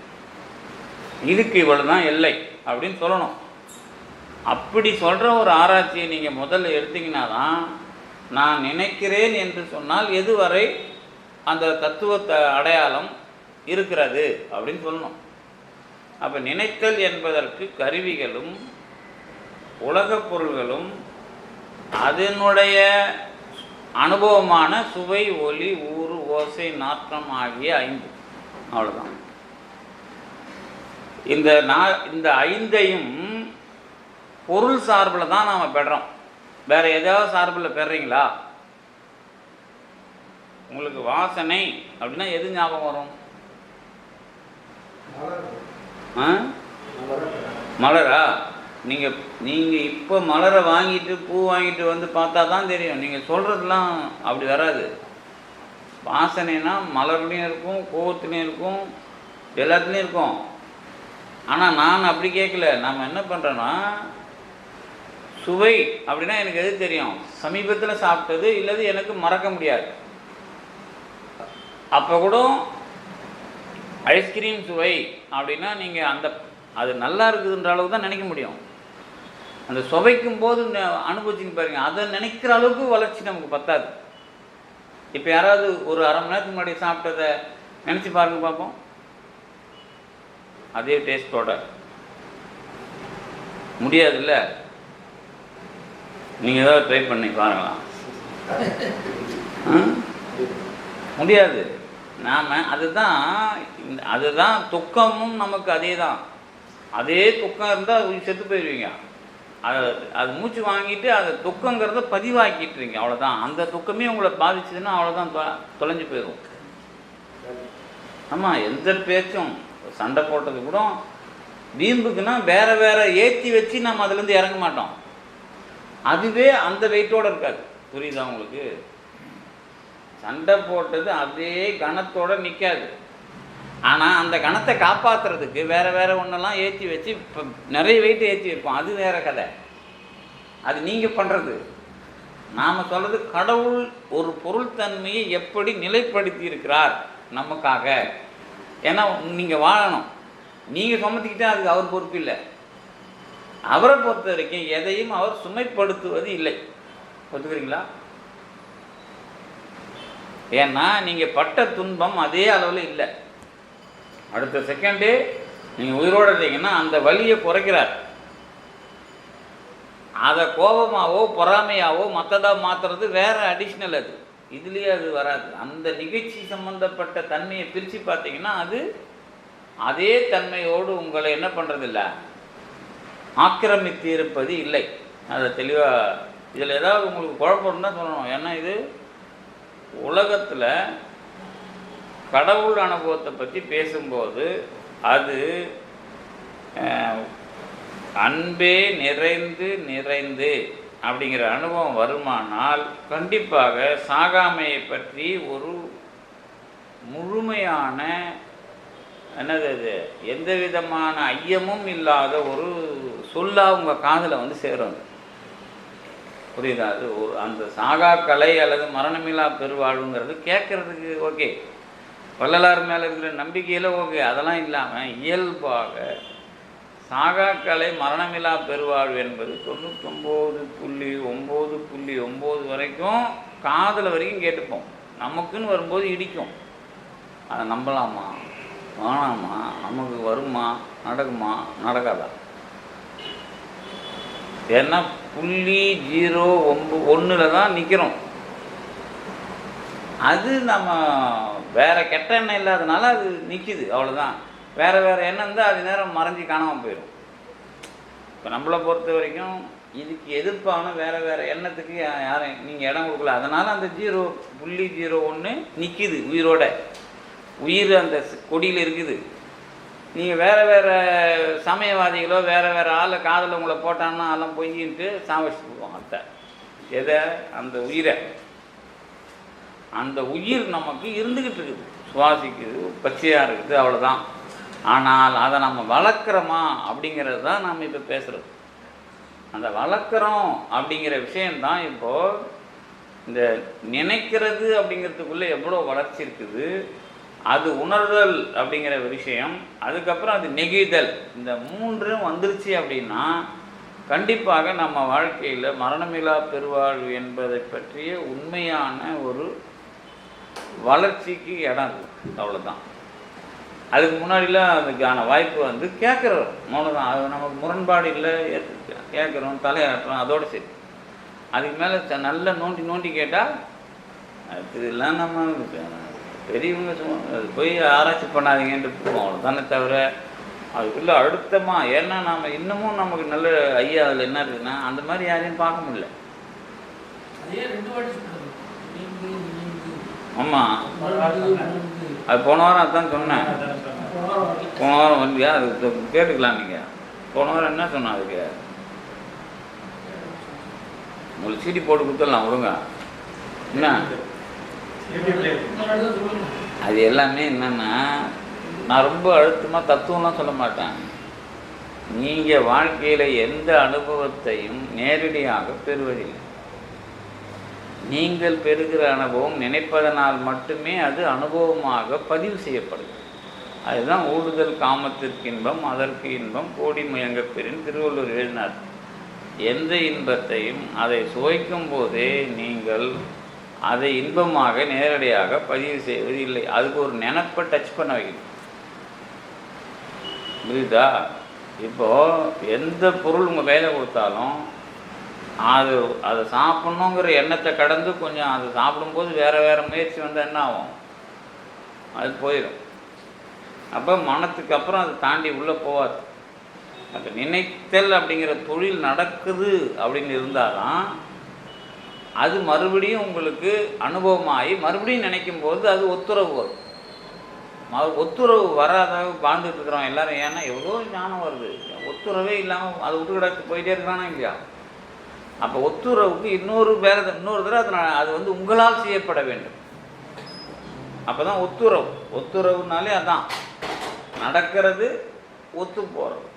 Speaker 1: இதுக்கு இவ்வளோ தான் எல்லை அப்படின்னு சொல்லணும். அப்படி சொல்கிற ஒரு ஆராய்ச்சியை நீங்கள் முதல்ல எடுத்தீங்கன்னா தான், நான் நினைக்கிறேன் என்று சொன்னால் எதுவரை அந்த தத்துவ அடையாளம் இருக்கிறது அப்படின்னு சொல்லணும். அப்போ நினைத்தல் என்பதற்கு கருவிகளும் உலகப் பொருள்களும் அதனுடைய அனுபவமான சுவை ஒலி ஊறு ஓசை நாற்றம் ஆகிய 5. அவ்வளோதான். இந்த 5ஐயும் பொருள் சார்பில் தான் நாம் பெறோம். வேற ஏதாவது சார்பில் பெறீங்களா? உங்களுக்கு வாசனை அப்படின்னா எது ஞாபகம் வரும்? மலரா? நீங்கள் இப்போ மலரை வாங்கிட்டு பூ வாங்கிட்டு பார்த்தா தான் தெரியும். நீங்கள் சொல்கிறதுலாம் அப்படி வராது. வாசனைனா மலர்லேயும் இருக்கும், கோவத்துலேயும் இருக்கும், எல்லாத்துலேயும் இருக்கும். ஆனால் நான் அப்படி கேட்கல. நம்ம என்ன பண்ணுறோன்னா, சுவை அப்படின்னா எனக்கு எது தெரியும்? சமீபத்தில் சாப்பிட்டது, இல்லது எனக்கு மறக்க முடியாது. அப்போ கூட ஐஸ்கிரீம் சுவை அப்படின்னா நீங்கள் அது நல்லா இருக்குதுன்ற அளவுக்கு தான் நினைக்க முடியும். அந்த சுவைக்கும் போது அனுபவிச்சுன்னு பாருங்க, அதை நினைக்கிற அளவுக்கு வளர்ச்சி நமக்கு பத்தாது. இப்போ யாராவது ஒரு அரை மணி நேரத்துக்கு முன்னாடி சாப்பிட்டதை நினச்சி பாருங்க பார்ப்போம். அதே டேஸ்ட்டோட முடியாதுல்ல? நீங்கள் ஏதாவது ட்ரை பண்ணி பாருங்களா? முடியாது. நாம் அதுதான் துக்கமும் நமக்கு அதே தான். அதே துக்கம் இருந்தால் செத்து போயிடுவீங்க. அது மூச்சு வாங்கிட்டு அதை துக்கங்கிறத பதிவாக்கிட்டுருங்க. அவ்வளோதான். அந்த துக்கமே உங்களை பாதிச்சதுன்னா அவ்வளோதான், தொலைஞ்சு போயிடும். ஆமாம், எந்த பேச்சும் சண்டை போட்டது கூட வீம்புக்குன்னா வேற ஏற்றி வச்சு நம்ம அதுலேருந்து இறங்க மாட்டோம். அதுவே அந்த வெயிட்டோடு இருக்காது. புரியுதா உங்களுக்கு? சண்டை போட்டது அதே கணத்தோடு நிற்காது. ஆனால் அந்த கணத்தை காப்பாற்றுறதுக்கு வேறு ஒன்றெல்லாம் ஏற்றி வச்சு இப்போ நிறைய வெயிட்டு ஏற்றி வைப்போம். அது வேறு கதை. அது நீங்கள் பண்ணுறது. நாம் சொல்கிறது, கடவுள் ஒரு பொருள் தன்மையை எப்படி நிலைப்படுத்தி இருக்கிறார் நமக்காக. ஏன்னா நீங்கள் வாழணும். நீங்கள் சுமத்திக்கிட்டே அதுக்கு அவர் பொறுப்பு இல்லை. அவரை பொறுத்த வரைக்கும் எதையும் அவர் சுமைப்படுத்துவது இல்லை. ஒத்துக்கிறீங்களா? ஏன்னா நீங்கள் பட்ட துன்பம் அதே அளவில் இல்லை. அடுத்த செகண்டு நீங்கள் உயிரோடு இருந்தீங்கன்னா அந்த வலியை குறைக்கிறார். அதை கோபமாகவோ பொறாமையாவோ மற்றதாக மாற்றுறது வேற அடிஷ்னல். அது இதுலேயே அது வராது. அந்த நிகழ்ச்சி சம்பந்தப்பட்ட தன்மையை பிரித்து பார்த்தீங்கன்னா அது அதே தன்மையோடு உங்களை என்ன பண்ணுறதில்ல, ஆக்கிரமித்து இருப்பது இல்லை. அதை தெளிவாக இதில் ஏதாவது உங்களுக்கு குழப்பம் தான் சொல்லணும். ஏன்னா இது உலகத்தில் கடவுள் அனுபவத்தை பற்றி பேசும்போது அது அன்பே நிறைந்து அப்படிங்கிற அனுபவம் வருமானால் கண்டிப்பாக சாகாமையை பற்றி ஒரு முழுமையான அது எந்த விதமான ஐயமும் இல்லாத ஒரு சொல்லாக உங்கள் காதில் சேரும். புரியுதா? அது அந்த சாகா கலை அல்லது மரணமில்லா பெருவாழ்வுங்கிறது கேட்குறதுக்கு ஓகே, வள்ளலார் மேலே இருக்கிற நம்பிக்கையில் ஓகே. அதெல்லாம் இல்லாமல் இயல்பாக சாகா கலை மரணமில்லா பெருவாழ்வு என்பது 99.9.9 வரைக்கும் காதில் வரைக்கும் கேட்டுப்போம். நமக்குன்னு வரும்போது இடிக்கும். அதை நம்பலாமா? வேணாமா, நமக்கு வருமா, நடக்குமா, நடக்காதா? ஏன்னா 0.01 தான் நிற்கிறோம். அது நம்ம வேறு கெட்ட எண்ணம் இல்லாதனால அது நிற்கிது, அவ்வளோதான். வேறு எண்ணம் இருந்தால் அது நேரம் மறைஞ்சி காணாமல் போயிடும். இப்போ நம்மளை பொறுத்த வரைக்கும் இதுக்கு எதிர்ப்பான வேறு எண்ணத்துக்கு யாரும் நீங்கள் இடம் கொடுக்கல. அதனால் அந்த 0.01 நிற்கிது உயிரோட. உயிர் அந்த கொடியில் இருக்குது. நீங்கள் வேறு சமயவாதிகளோ வேறு ஆளை காதில் உங்களை போட்டான்னா அதெல்லாம் பொய்யின்ட்டு சாவடிச்சு போடுவோம். அத்தை எதை? அந்த உயிரை. அந்த உயிர் நமக்கு இருந்துக்கிட்டு இருக்குது, சுவாசிக்குது, பச்சையாக இருக்குது, அவ்வளோதான். ஆனால் அதை நம்ம வளர்க்குறோமா அப்படிங்கிறது தான் நம்ம இப்போ பேசுகிறது. அந்த வளர்க்குறோம் அப்படிங்கிற விஷயந்தான் இப்போது இந்த நினைக்கிறது அப்படிங்கிறதுக்குள்ளே எவ்வளோ வளர்ச்சி இருக்குது. அது உணர்தல் அப்படிங்கிற விஷயம், அதுக்கப்புறம் அது நெகிழ்தல், இந்த மூன்றும் வந்துருச்சு அப்படின்னா கண்டிப்பாக நம்ம வாழ்க்கையில் மரணமில்லா பெருவாழ்வு என்பதை பற்றிய உண்மையான ஒரு வளர்ச்சிக்கு இடம் இருக்குது, அவ்வளோதான். அதுக்கு முன்னாடிலாம் அதுக்கான வாய்ப்பு வந்து கேட்குறோம், அவ்வளோதான். அது நமக்கு முரண்பாடு இல்லை, கேட்குறோம், தலையாட்டுறோம், அதோடு சரி. அதுக்கு மேலே நல்லா நோண்டி கேட்டால் அதெல்லாம் நம்ம பெரியவங்க அது போய் ஆராய்ச்சி பண்ணாதீங்கன்ட்டு போவோம், அவ்வளோதானே தவிர அதுக்குள்ளே அழுத்தமாக. ஏன்னா நம்ம இன்னமும் நமக்கு நல்ல ஐயா அதில் என்ன இருக்குதுன்னா அந்த மாதிரி யாரையும் பார்க்க முடியல. ஆமாம், அது போன வாரம் அதுதான் சொன்னேன். போன வாரம் வந்தியா? அது கேட்டுக்கலாம். நீங்கள் போன வாரம் என்ன சொன்ன? அதுக்கு உங்களுக்கு சீடி போட்டு கொடுத்துடலாம், விடுங்க. என்ன அது எல்லாமே என்னென்னா, நான் ரொம்ப அழுத்தமாக தத்துவம்லாம் சொல்ல மாட்டேன். நீங்கள் வாழ்க்கையில் எந்த அனுபவத்தையும் நேரடியாக பெறுவதில்லை. நீங்கள் பெறுகிற அனுபவம் நினைப்பதனால் மட்டுமே அது அனுபவமாக பதிவு செய்யப்படுது. அதுதான் ஊடுதல் காமத்திற்கு இன்பம் அதற்கு இன்பம் கோடி முயங்க பெறின் திருவள்ளுவர் எழுதினார். எந்த இன்பத்தையும் அதை சுவைக்கும் போதே நீங்கள் அதை இன்பமாக நேரடியாக பதிவு செய்வது இல்லை. அதுக்கு ஒரு நினைப்பை டச் பண்ண வைக்கணும், புரியுதா? இப்போது எந்த பொருள் உங்கள் கையில் கொடுத்தாலும் அதை சாப்பிட்ணுங்கிற எண்ணத்தை கடந்து கொஞ்சம் அதை சாப்பிடும்போது வேறு முயற்சி வந்தால் என்ன ஆகும்? அது போயிடும். அப்போ மனத்துக்கு அப்புறம் அதை தாண்டி உள்ளே போகாது. அப்போ நினைத்தல் அப்படிங்கிற தொழில் நடக்குது அப்படின்னு இருந்தால் தான் அது மறுபடியும் உங்களுக்கு அனுபவமாகி மறுபடியும் நினைக்கும் போது அது ஒத்துறவு வரும். ஒத்துறவு வராதாக வாழ்ந்துட்டு இருக்கிறோம் எல்லோரும். ஏன்னா எவ்வளோ ஞானம் வருது, ஒத்துறவே இல்லாமல் அதை விட்டு கிடச்சி போயிட்டே இருக்கானா இல்லையா? அப்போ ஒத்துறவுக்கு இன்னொரு தடவை அது வந்து உங்களால் செய்யப்பட வேண்டும். அப்போ தான் ஒத்துறவு. ஒத்துறவுனாலே அதான் நடக்கிறது, ஒத்து போகிறது.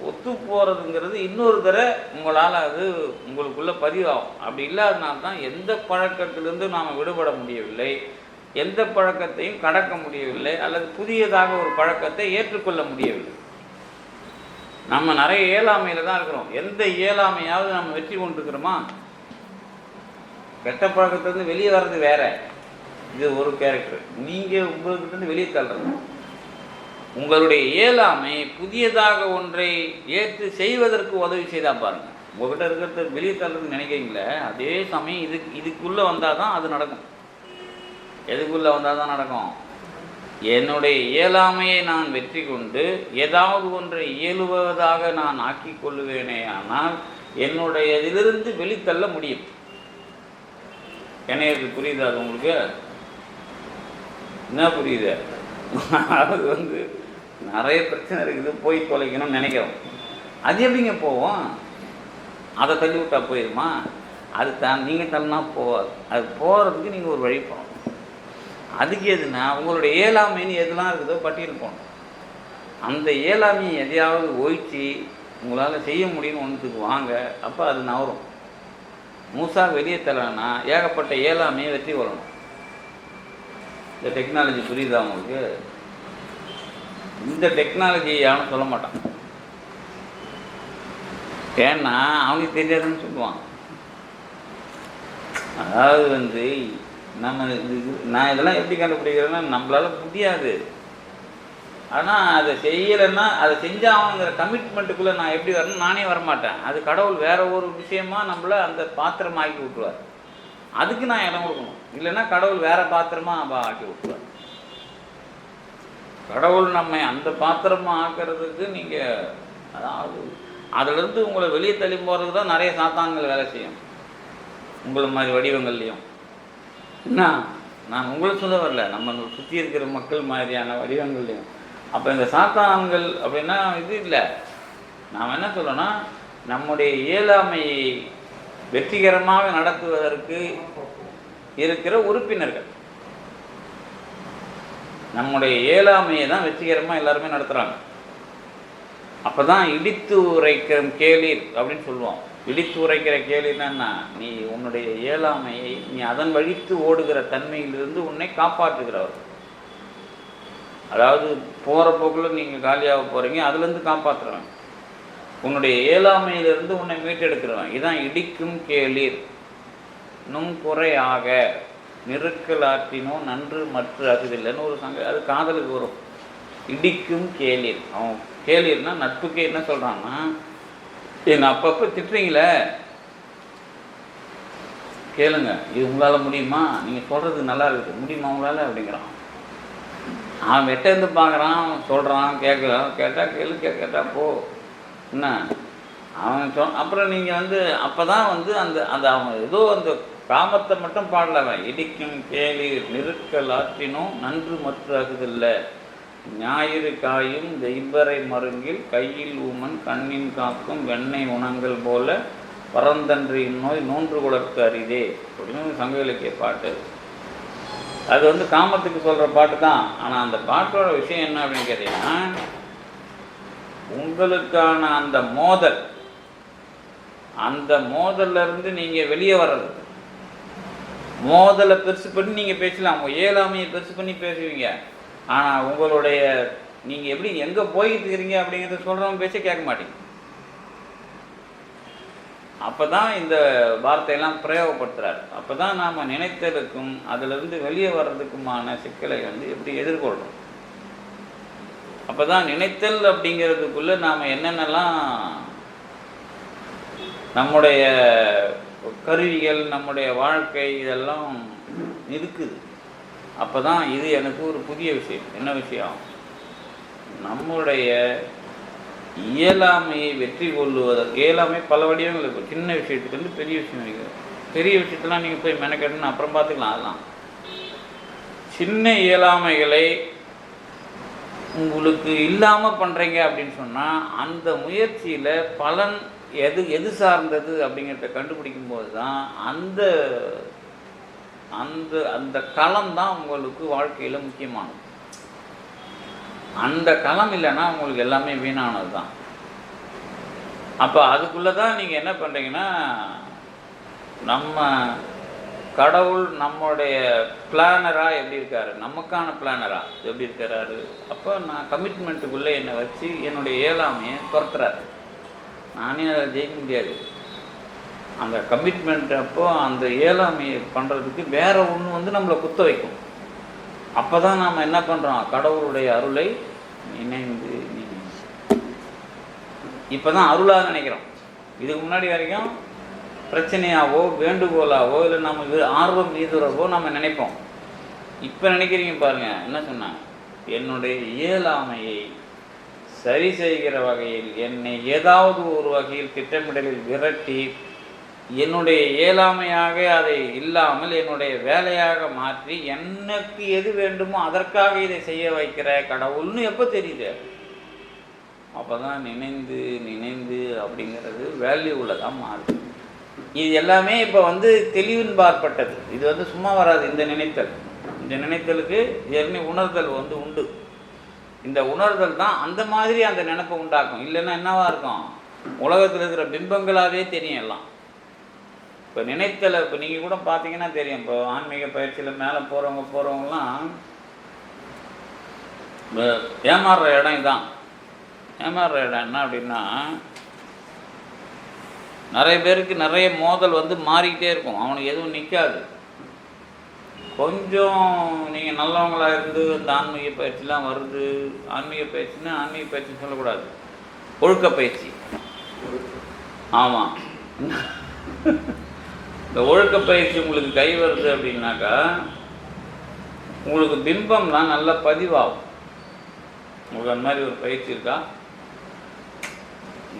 Speaker 1: ஒத்து போகிறதுங்கிறது இன்னொரு தடவை உங்களால் அது உங்களுக்குள்ளே பதிவாகும். அப்படி இல்லாதனால தான் எந்த பழக்கத்திலிருந்து நாம் விடுபட முடியவில்லை, எந்த பழக்கத்தையும் கடக்க முடியவில்லை, அல்லது புதியதாக ஒரு பழக்கத்தை ஏற்றுக்கொள்ள முடியவில்லை. நம்ம நிறைய இயலாமையில் தான் இருக்கிறோம். எந்த இயலாமையாவது நம்ம வெற்றி கொண்டிருக்கிறோமா? கெட்ட பழக்கத்திலேருந்து வெளியே வர்றது வேற, இது ஒரு கேரக்டர். நீங்கள் உங்களுக்கிட்டேருந்து வெளியே தள்ளுறது. உங்களுடைய இயலாமை புதியதாக ஒன்றை ஏற்று செய்வதற்கு உதவி செய்தால் பாருங்கள். உங்கள்கிட்ட இருக்கிறத வெளியே தள்ளுறதுன்னு நினைக்கிறீங்களே, அதே சமயம் இதுக்குள்ளே வந்தால் தான் அது நடக்கும். எதுக்குள்ளே வந்தால் தான் நடக்கும்? என்னுடைய இயலாமையை நான் வெற்றி கொண்டு ஏதாவது ஒன்றை இயலுவதாக நான் ஆக்கி கொள்ளுவேனே, ஆனால் என்னுடைய இதிலிருந்து வெளித்தள்ள முடியும். எனக்கு புரியுது? அது உங்களுக்கு என்ன புரியுது? அது வந்து நிறைய பிரச்சனை இருக்குது, போய் தொலைக்கணும்னு நினைக்கிறோம். அது எப்படிங்க போவோம்? அதை தள்ளி விட்டா போயிடுமா? அது நீங்கள் தள்ளினா போகாது. அது போகிறதுக்கு நீங்கள் ஒரு வழி போகணும். அதுக்கு எதுனா உங்களுடைய இயலாமைன்னு எதுலாம் இருக்குதோ பட்டியல் போகணும். அந்த இயலாமையை எதையாவது ஒழிச்சு உங்களால் செய்ய முடியும்னு ஒன்றுக்கு வாங்க. அப்போ அது நவரும். மூசா வெளியே தரலன்னா ஏகப்பட்ட இயலாமையை வெற்றி கொள்ளணும். இந்த டெக்னாலஜி புரியுதா உங்களுக்கு? இந்த டெக்னாலஜி யாரும் சொல்ல மாட்டான். ஏன்னா அவனுக்கு தெரியாதுன்னு சொல்லுவான். அதாவது வந்து நான் இதெல்லாம் எப்படி கண்டுபிடிக்கிறேன்னா, நம்மளால முடியாது. ஆனால் அதை செய்யலைன்னா அதை செஞ்சாங்கிற கமிட்மெண்ட்டுக்குள்ளே நான் எப்படி வரணும், நானே வரமாட்டேன். அது கடவுள் வேற ஒரு விஷயமா நம்மளை அந்த பாத்திரம் ஆக்கி விட்டுருவார். அதுக்கு நான் இடம் கொடுக்கணும். இல்லைன்னா கடவுள் வேற பாத்திரமா ஆக்கி விட்டுருவார். கடவுள் நம்மை அந்த பாத்திரமாக ஆக்கிறதுக்கு நீங்கள், அதாவது அதிலிருந்து உங்களை வெளியே தள்ளி போகிறதுக்கு தான் நிறைய சாத்தான்கள் வேலை செய்யும். உங்களை மாதிரி வடிவங்கள்லையும் என்ன, நான் உங்களை சொல்ல வரல, நம்ம சுற்றி இருக்கிற மக்கள் மாதிரியான வடிவங்கள்லையும். அப்போ இந்த சாத்தான்கள் அப்படின்னா இது இல்லை. நாம் என்ன சொல்லணும்னா, நம்முடைய இயலாமையை வெற்றிகரமாக நடத்துவதற்கு இருக்கிற உறுப்பினர்கள், நம்முடைய இயலாமையை தான் வெற்றிகரமாக எல்லாருமே நடத்துகிறாங்க. அப்போ தான் இடித்து உரைக்கிற கேளீர் அப்படின்னு சொல்லுவோம். இடித்து உரைக்கிற கேள்வின்னா, நீ உன்னுடைய இயலாமையை நீ அதன் வழித்து ஓடுகிற தன்மையிலிருந்து உன்னை காப்பாற்றுகிறவர். அதாவது போகிற போக்கில் நீங்கள் காலியாக போகிறீங்க, அதுலேருந்து காப்பாற்றுறவன். உன்னுடைய இயலாமையிலிருந்து உன்னை மீட்டெடுக்கிறவன். இதான் இடிக்கும் கேளீர் நும் குறையாக நெருக்கலாற்றினோ நன்று மற்ற அகுதில்லைன்னு ஒரு சங்க, அது காதலுக்கு வரும். இடிக்கும் கேளீர். அவன் கேளீர்னா நட்புக்கே என்ன சொல்கிறான்னா, என்ன அப்பப்போ திட்டுறீங்களே, கேளுங்க, இது உங்களால் முடியுமா, நீங்கள் சொல்கிறது நல்லா இருக்குது, முடியுமா உங்களால் அப்படிங்கிறான். அவன் வெட்டேருந்து பார்க்குறான், சொல்கிறான், கேட்குறான், கேட்டால் கேளு, கேட்டால் போ என்ன அவன் அப்புறம் நீங்கள் வந்து அப்போ தான் வந்து அந்த அந்த அவன் ஏதோ அந்த காமத்தை மட்டும் பாடலவன். இடிக்கும் கேளீர் நெருக்கல் ஆற்றினோம் நன்று மற்ற அகுதில்லை ஞாயிறு காயும் தெய்வரை மருங்கில் கையில் ஊமன் கண்ணின் காக்கும் வெண்ணெய் உணங்கள் போல பரந்தன்று இந்நோய் நோன்று குலர்க்கு அரிதே அப்படின்னு சங்க இலக்கிய பாட்டு. அது வந்து காமத்துக்கு சொல்கிற பாட்டு தான். ஆனால் அந்த பாட்டோட விஷயம் என்ன அப்படின்னு கேட்டீங்கன்னா, உங்களுக்கான அந்த மோதல், அந்த மோதல்லேருந்து நீங்கள் வெளியே வர்றது. மோதலை பெருசு பண்ணி நீங்கள் பேசலாம், உங்கள் இயலாமையை பெருசு பண்ணி பேசுவீங்க. ஆனால் உங்களுடைய நீங்கள் எப்படி எங்கே போய்கிட்டு இருக்கிறீங்க அப்படிங்கிறத சொல்கிறவங்க பேச கேட்க மாட்டீங்க. அப்போ தான் இந்த வார்த்தையெல்லாம் பிரயோகப்படுத்துகிறார். அப்போ தான் நாம் நினைத்தலுக்கும் அதிலிருந்து வெளியே வர்றதுக்குமான சிக்கலை வந்து எப்படி எதிர்கொள்கிறோம். அப்போ தான் நினைத்தல் அப்படிங்கிறதுக்குள்ளே நாம் என்னென்னலாம் நம்முடைய கருவிகள், நம்முடைய வாழ்க்கை இதெல்லாம் இருக்குது. அப்போ தான் இது எனக்கு ஒரு புதிய விஷயம். என்ன விஷயம்? நம்முடைய இயலாமையை வெற்றி கொள்ளுவதற்கு. இயலாமை பல வடிவங்கள் இருக்கும். சின்ன விஷயத்துலேருந்து பெரிய விஷயம் இருக்குது. பெரிய விஷயத்தெல்லாம் நீங்கள் போய் மெனக்கெட்டுன்னு அப்புறம் பார்த்துக்கலாம். அதெல்லாம் சின்ன இயலாமைகளை உங்களுக்கு இல்லாமல் பண்ணுறீங்க அப்படின்னு சொன்னால், அந்த முயற்சியில் பலன் எது சார்ந்தது அப்படிங்கிறத கண்டுபிடிக்கும் போது தான் அந்த அந்த அந்த களம் தான் உங்களுக்கு வாழ்க்கையில் முக்கியமானது. அந்த களம் இல்லைன்னா உங்களுக்கு எல்லாமே வீணானது தான். அப்போ அதுக்குள்ளே தான் நீங்கள் என்ன பண்ணுறீங்கன்னா, நம்ம கடவுள் நம்முடைய பிளானராக எப்படி இருக்கார், நமக்கான பிளானராக எப்படி இருக்கிறாரு. அப்போ நான் கமிட்மெண்ட்டுக்குள்ளே என்னை வச்சு என்னுடைய இயலாமையை துரத்துறாரு. நானே அதை ஜெயிக்க முடியாது. அந்த கமிட்மெண்ட் அப்போ அந்த இயலாமையை பண்ணுறதுக்கு வேற ஒன்று வந்து நம்மளை குத்த வைக்கும். அப்போ தான் நாம் என்ன பண்ணுறோம், கடவுளுடைய அருளை நினைந்து இப்போ தான் அருளாக நினைக்கிறோம். இதுக்கு முன்னாடி வரைக்கும் பிரச்சனையாவோ வேண்டுகோளாவோ இல்லை நம்ம ஆர்வம் மீதுறவோ நம்ம நினைப்போம். இப்போ நினைக்கிறீங்க பாருங்கள், என்ன சொன்னாங்க, என்னுடைய இயலாமையை சரி செய்கிற வகையில் என்னை ஏதாவது ஒரு வகையில் திட்டமிடலில் விரட்டி என்னுடைய இயலாமையாக அதை இல்லாமல் என்னுடைய வேலையாக மாற்றி எனக்கு எது வேண்டுமோ அதற்காக இதை செய்ய வைக்கிற கடவுள்னு எப்போ தெரியுது? அப்போ தான் நினைந்து நினைந்து அப்படிங்கிறது வேல்யூ உள்ளதாக மாறுது. இது எல்லாமே இப்போ வந்து தெளிவின் பார்ப்பட்டது. இது வந்து சும்மா வராது. இந்த நினைத்தலுக்கு ஏற்கனவே உணர்தல் வந்து உண்டு. இந்த உணர்தல் தான் அந்த மாதிரி அந்த நினைப்பை உண்டாக்கும். இல்லைன்னா என்னவா இருக்கும், உலகத்தில் இருக்கிற பிம்பங்களாகவே தெரியும் எல்லாம். இப்போ நினைத்தலை இப்போ நீங்கள் கூட பார்த்தீங்கன்னா தெரியும். இப்போ ஆன்மீக பயிற்சியில் மேலே போகிறவங்கலாம் ஏமாறுற இடம் இதுதான். ஏமாறுற இடம் என்ன அப்படின்னா, நிறைய பேருக்கு நிறைய மோதல் வந்து மாறிக்கிட்டே இருக்கும். அவனுக்கு எதுவும் நிற்காது. கொஞ்சம் நீங்கள் நல்லவங்களாக இருந்து இந்த ஆன்மீக பயிற்சிலாம் வருது. ஆன்மீக பயிற்சின்னா ஆன்மீக பயிற்சின்னு சொல்லக்கூடாது, ஒழுக்க பயிற்சி. ஆமாம், இந்த ஒழுக்க பயிற்சி உங்களுக்கு கை வருது அப்படின்னாக்கா உங்களுக்கு பிம்பம்லாம் நல்லா பதிவாகும். உங்களுக்கு அந்த மாதிரி ஒரு பயிற்சி இருக்கா?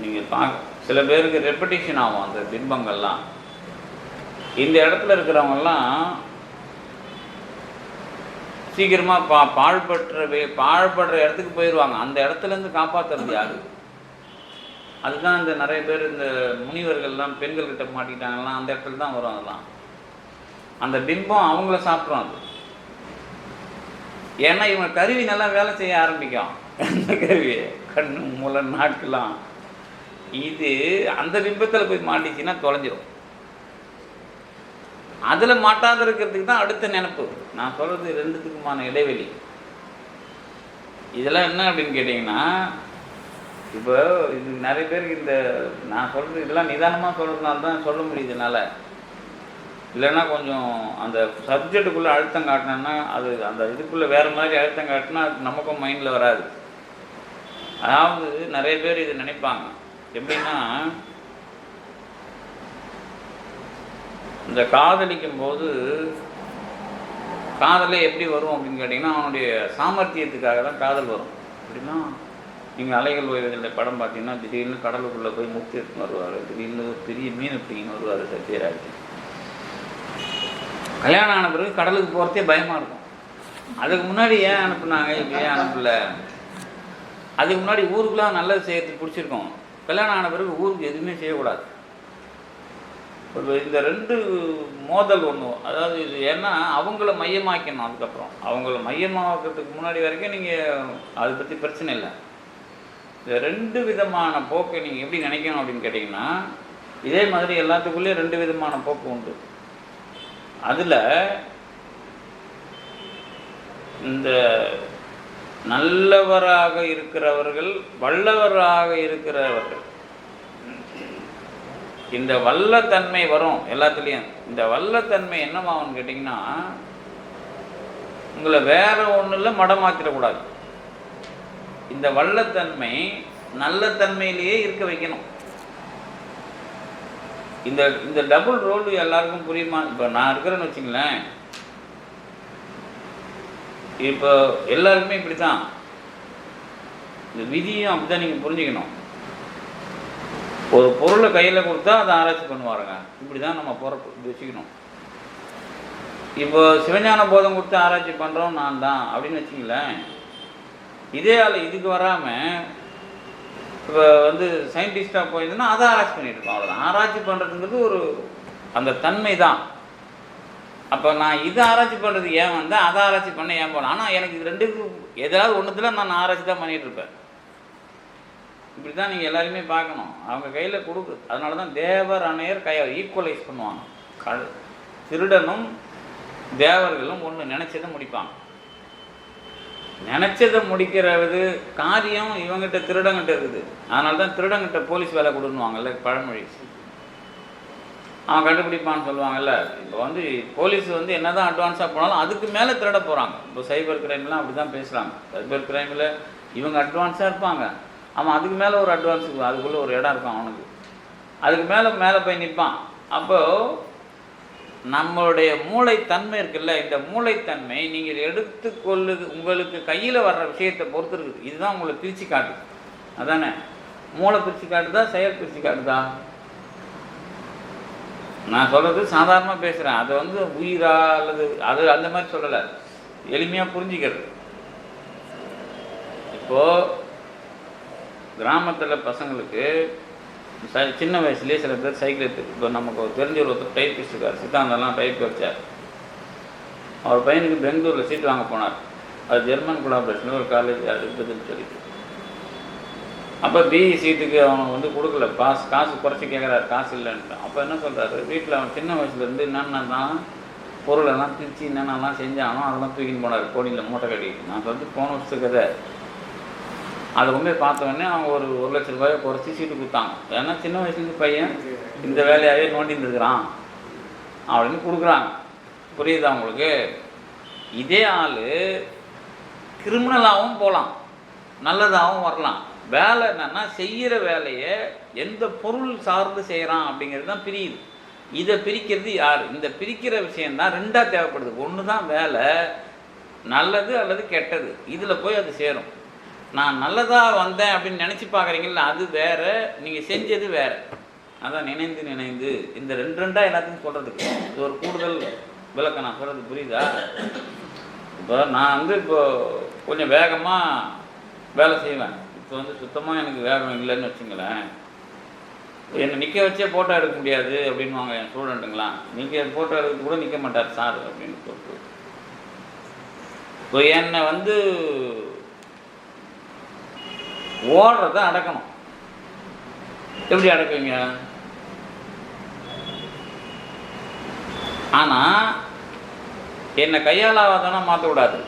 Speaker 1: நீங்கள் சில பேருக்கு ரெப்படிஷன் ஆகும் அந்த பிம்பங்கள்லாம். இந்த இடத்துல இருக்கிறவங்கெல்லாம் சீக்கிரமாக பாழ்படுற இடத்துக்கு போயிடுவாங்க. அந்த இடத்துலேருந்து காப்பாற்றுறது யாரு? அதுதான் இந்த நிறைய பேர் இந்த முனிவர்கள்லாம் பெண்கள்கிட்ட மாட்டிக்கிட்டாங்கலாம், அந்த இடத்துல தான் வரும். அதெல்லாம் அந்த பிம்பம் அவங்கள சாப்பிட்றோம். அது ஏன்னா இவங்க கருவி நல்லா வேலை செய்ய ஆரம்பிக்கும். அந்த கருவி கண்ணு மூளை நாட்டுலாம் இது அந்த பிம்பத்தில் போய் மாட்டிச்சுன்னா தொலைஞ்சிரும். அதில் மாட்டாத இருக்கிறதுக்கு தான் அடுத்த நினைப்பு. நான் சொல்கிறது ரெண்டுத்துக்குமான இடைவெளி. இதெல்லாம் என்ன அப்படின்னு கேட்டிங்கன்னா, இப்போ இது நிறைய பேருக்கு இந்த நான் சொல்கிறது இதெல்லாம் நிதானமாக சொல்கிறதுனால தான் சொல்ல முடியுதுனால. இல்லைன்னா கொஞ்சம் அந்த சப்ஜெக்டுக்குள்ளே அழுத்தம் காட்டினோன்னா அது அந்த இதுக்குள்ளே வேறு மாதிரி அழுத்தம் காட்டினா அது நமக்கும் மைண்டில் வராது. அதாவது நிறைய பேர் இது நினைப்பாங்க எப்படின்னா, இந்த காதலிக்கும் போது காதலே எப்படி வரும் அப்படின்னு கேட்டிங்கன்னா, அவனுடைய சாமர்த்தியத்துக்காக தான் காதல் வரும். அப்படின்னா நீங்கள் அலைகள் ஓய்வதில் படம் பார்த்தீங்கன்னா திடீர்னு கடலுக்குள்ளே போய் முக்தி எடுத்துன்னு வருவார், திடீர்னு பெரிய மீன் பிடிங்கன்னு வருவார் சத்யராஜ். கல்யாணம் ஆன பிறகு கடலுக்கு போகிறதே பயமாக இருக்கும். அதுக்கு முன்னாடி ஏன் அனுப்புனாங்க, இப்போ ஏன் அனுப்பல? அதுக்கு முன்னாடி ஊருக்குலாம் நல்லது செய்யறதுக்கு பிடிச்சிருக்கோம். கல்யாணம் ஆன பிறகு ஊருக்கு எதுவுமே செய்யக்கூடாது. இந்த ரெண்டு மோதல் ஒன்று. அதாவது இது ஏன்னா அவங்கள மையமாக்கணும். அதுக்கப்புறம் அவங்கள மையமாக்கிறதுக்கு முன்னாடி வரைக்கும் நீங்கள் அதை பற்றி பிரச்சனை இல்லை. இந்த ரெண்டு விதமான போக்கை நீங்கள் எப்படி நினைக்கணும் அப்படின்னு கேட்டிங்கன்னா, இதே மாதிரி எல்லாத்துக்குள்ளேயும் ரெண்டு விதமான போக்கு உண்டு. அதில் இந்த நல்லவராக இருக்கிறவர்கள், வல்லவராக இருக்கிறவர்கள், இந்த வல்லத்தன்மை வரும் எல்லாத்துலேயும். இந்த வல்லத்தன்மை என்னமாகும்னு கேட்டிங்கன்னா, உங்களை வேற ஒன்றில் மடமாக்கிடக்கூடாது. இந்த வல்லத்தன்மை நல்ல தன்மையிலேயே இருக்க வைக்கணும். இந்த டபுள் ரோல் எல்லாருக்கும் புரியுமா? இப்போ நான் இருக்கிறேன்னு வச்சுங்களேன், இப்போ எல்லாருக்குமே இப்படி தான். இந்த விதியும் அப்படி தான் நீங்கள் புரிஞ்சுக்கணும். ஒரு பொருளை கையில் கொடுத்தா அதை ஆராய்ச்சி பண்ணுவாருங்க. இப்படி தான் நம்ம பொறுப்பு வச்சுக்கணும். இப்போ சிவஞான போதம் கொடுத்து ஆராய்ச்சி பண்ணுறோம் நான் தான் அப்படின்னு வச்சுங்களேன். இதே ஆள் இதுக்கு வராமல் இப்போ சயின்டிஸ்டாக போயிருந்ததுன்னா அதை ஆராய்ச்சி பண்ணிட்டு இருக்கோம். அவ்வளோதான். ஆராய்ச்சி பண்ணுறதுங்கிறது ஒரு அந்த தன்மை தான். அப்போ நான் இதை ஆராய்ச்சி பண்ணுறது ஏன் அதை ஆராய்ச்சி பண்ண ஏன் போனேன்? ஆனால் எனக்கு இது ரெண்டுக்கு ஏதாவது ஒன்றுத்தில் நான் ஆராய்ச்சி தான் பண்ணிகிட்ருப்பேன். இப்படி தான் நீங்கள் எல்லாருமே பார்க்கணும். அவங்க கையில் கொடுக்கு. அதனால தான் தேவர் அணையர் ஈக்குவலைஸ் பண்ணுவாங்க. திருடனும் தேவர்களும் ஒன்று நினச்சதை முடிப்பாங்க. நினச்சதை முடிக்கிறது காரியம் இவங்கிட்ட திருடங்கிட்ட இருக்குது. அதனால தான் திருடங்கிட்ட போலீஸ் வேலை கொடுன்னுவாங்கல்ல பழமொழி. அவன் கண்டுபிடிப்பான்னு சொல்லுவாங்கல்ல. இப்போ போலீஸ் என்ன தான் அட்வான்ஸாக போனாலும் அதுக்கு மேலே திருட போகிறாங்க. இப்போ சைபர் கிரைம்லாம் அப்படி தான் பேசுகிறாங்க. சைபர் கிரைமில் இவங்க அட்வான்ஸாக இருப்பாங்க, அவன் அதுக்கு மேலே ஒரு அட்வான்ஸுக்கு அதுக்குள்ளே ஒரு இடம் இருக்கும் அவனுக்கு. அதுக்கு மேலே போய் நிற்பான். அப்போது நம்மளுடைய மூளைத்தன்மை இருக்குல்ல, இந்த மூளைத்தன்மை நீங்கள் எடுத்துக்கொள்ளுது உங்களுக்கு கையில் வர்ற விஷயத்தை பொறுத்து இருக்குது. இதுதான் உங்களை பிரித்து காட்டுது. அதானே? மூளை பிரித்து காட்டுதா, செயல் பிரித்து காட்டுதா? நான் சொல்கிறது சாதாரணமாக பேசுகிறேன். அது உயிரா அல்லது அது அந்த மாதிரி சொல்லலை, எளிமையாக புரிஞ்சிக்கிறது. இப்போது கிராமத்தில் பசங்களுக்கு சின்ன வயசுலேயே சில பேர் சைக்கிள் எடுத்து, இப்போ நமக்கு தெரிஞ்ச ஒருத்தர் டைப்பிஸ்ட் இருக்கார், சித்தாந்தெல்லாம் டைப் வச்சார். அவர் பையனுக்கு பெங்களூரில் சீட் வாங்க போனார். அது ஜெர்மன் கொலாபரேஷனில் ஒரு காலேஜ் இருக்குதுன்னு சொல்லிட்டு. அப்போ பிஇ சீட்டுக்கு அவனுக்கு கொடுக்கல, காசு குறைச்சி கேட்குறாரு, காசு இல்லைன்ட்டு. அப்போ என்ன சொல்கிறாரு, வீட்டில் அவன் சின்ன வயசுலேருந்து என்னென்ன தான் பொருளெல்லாம் பிரித்து என்னென்னலாம் செஞ்சானோ அதெல்லாம் தூக்கின்னு போனார் கோடியில் மூட்டை கட்டிட்டு. நான் போன வருஷத்துக்கு கதை. அதை பார்த்தோன்னே அவங்க ஒரு 1 லட்ச ரூபாயை குறைச்சி சீட்டு கொடுத்தாங்க. ஏன்னா சின்ன வயசுலேருந்து பையன் இந்த வேலையாகவே நோண்டின்னு இருக்கிறான் அப்படின்னு கொடுக்குறாங்க. புரியுதா உங்களுக்கு? இதே ஆள் கிரிமினலாகவும் போகலாம், நல்லதாகவும் வரலாம். வேலை என்னென்னா செய்கிற வேலையை எந்த பொருள் சார்ந்து செய்கிறான் அப்படிங்கிறது தான் பிரியுது. இதை பிரிக்கிறது யார்? இந்த பிரிக்கிற விஷயந்தான் ரெண்டாக தேவைப்படுது. ஒன்று தான் வேலை, நல்லது அல்லது கெட்டது, இதில் போய் அது சேரும். நான் நல்லதாக வந்தேன் அப்படின்னு நினச்சி பார்க்குறீங்களா, அது வேறு, நீங்கள் செஞ்சது வேறு. அதான் நினைந்து நினைந்து இந்த ரெண்டாக எல்லாத்தையும் சொல்கிறதுக்கு இது ஒரு கூடுதல் விளக்கம். நான் சொல்கிறது புரியுதா? இப்போ நான் இப்போ கொஞ்சம் வேகமாக வேலை செய்வேன். இப்போ சுத்தமாக எனக்கு வேகம் இல்லைன்னு வச்சுங்களேன், என்னை நிற்க வச்சே ஃபோட்டோ எடுக்க முடியாது அப்படின்வாங்க என் ஸ்டூடெண்ட்டுங்களாம். நீங்கள் ஃபோட்டோ எடுக்க கூட நிற்க மாட்டார் சார் அப்படின்னு சொல்லிட்டு. இப்போ என்னை ஓடுறத அடக்கணும். எப்படி அடக்குவீங்க? ஆனால் என்னை கையாளாவதானா மாற்றக்கூடாது,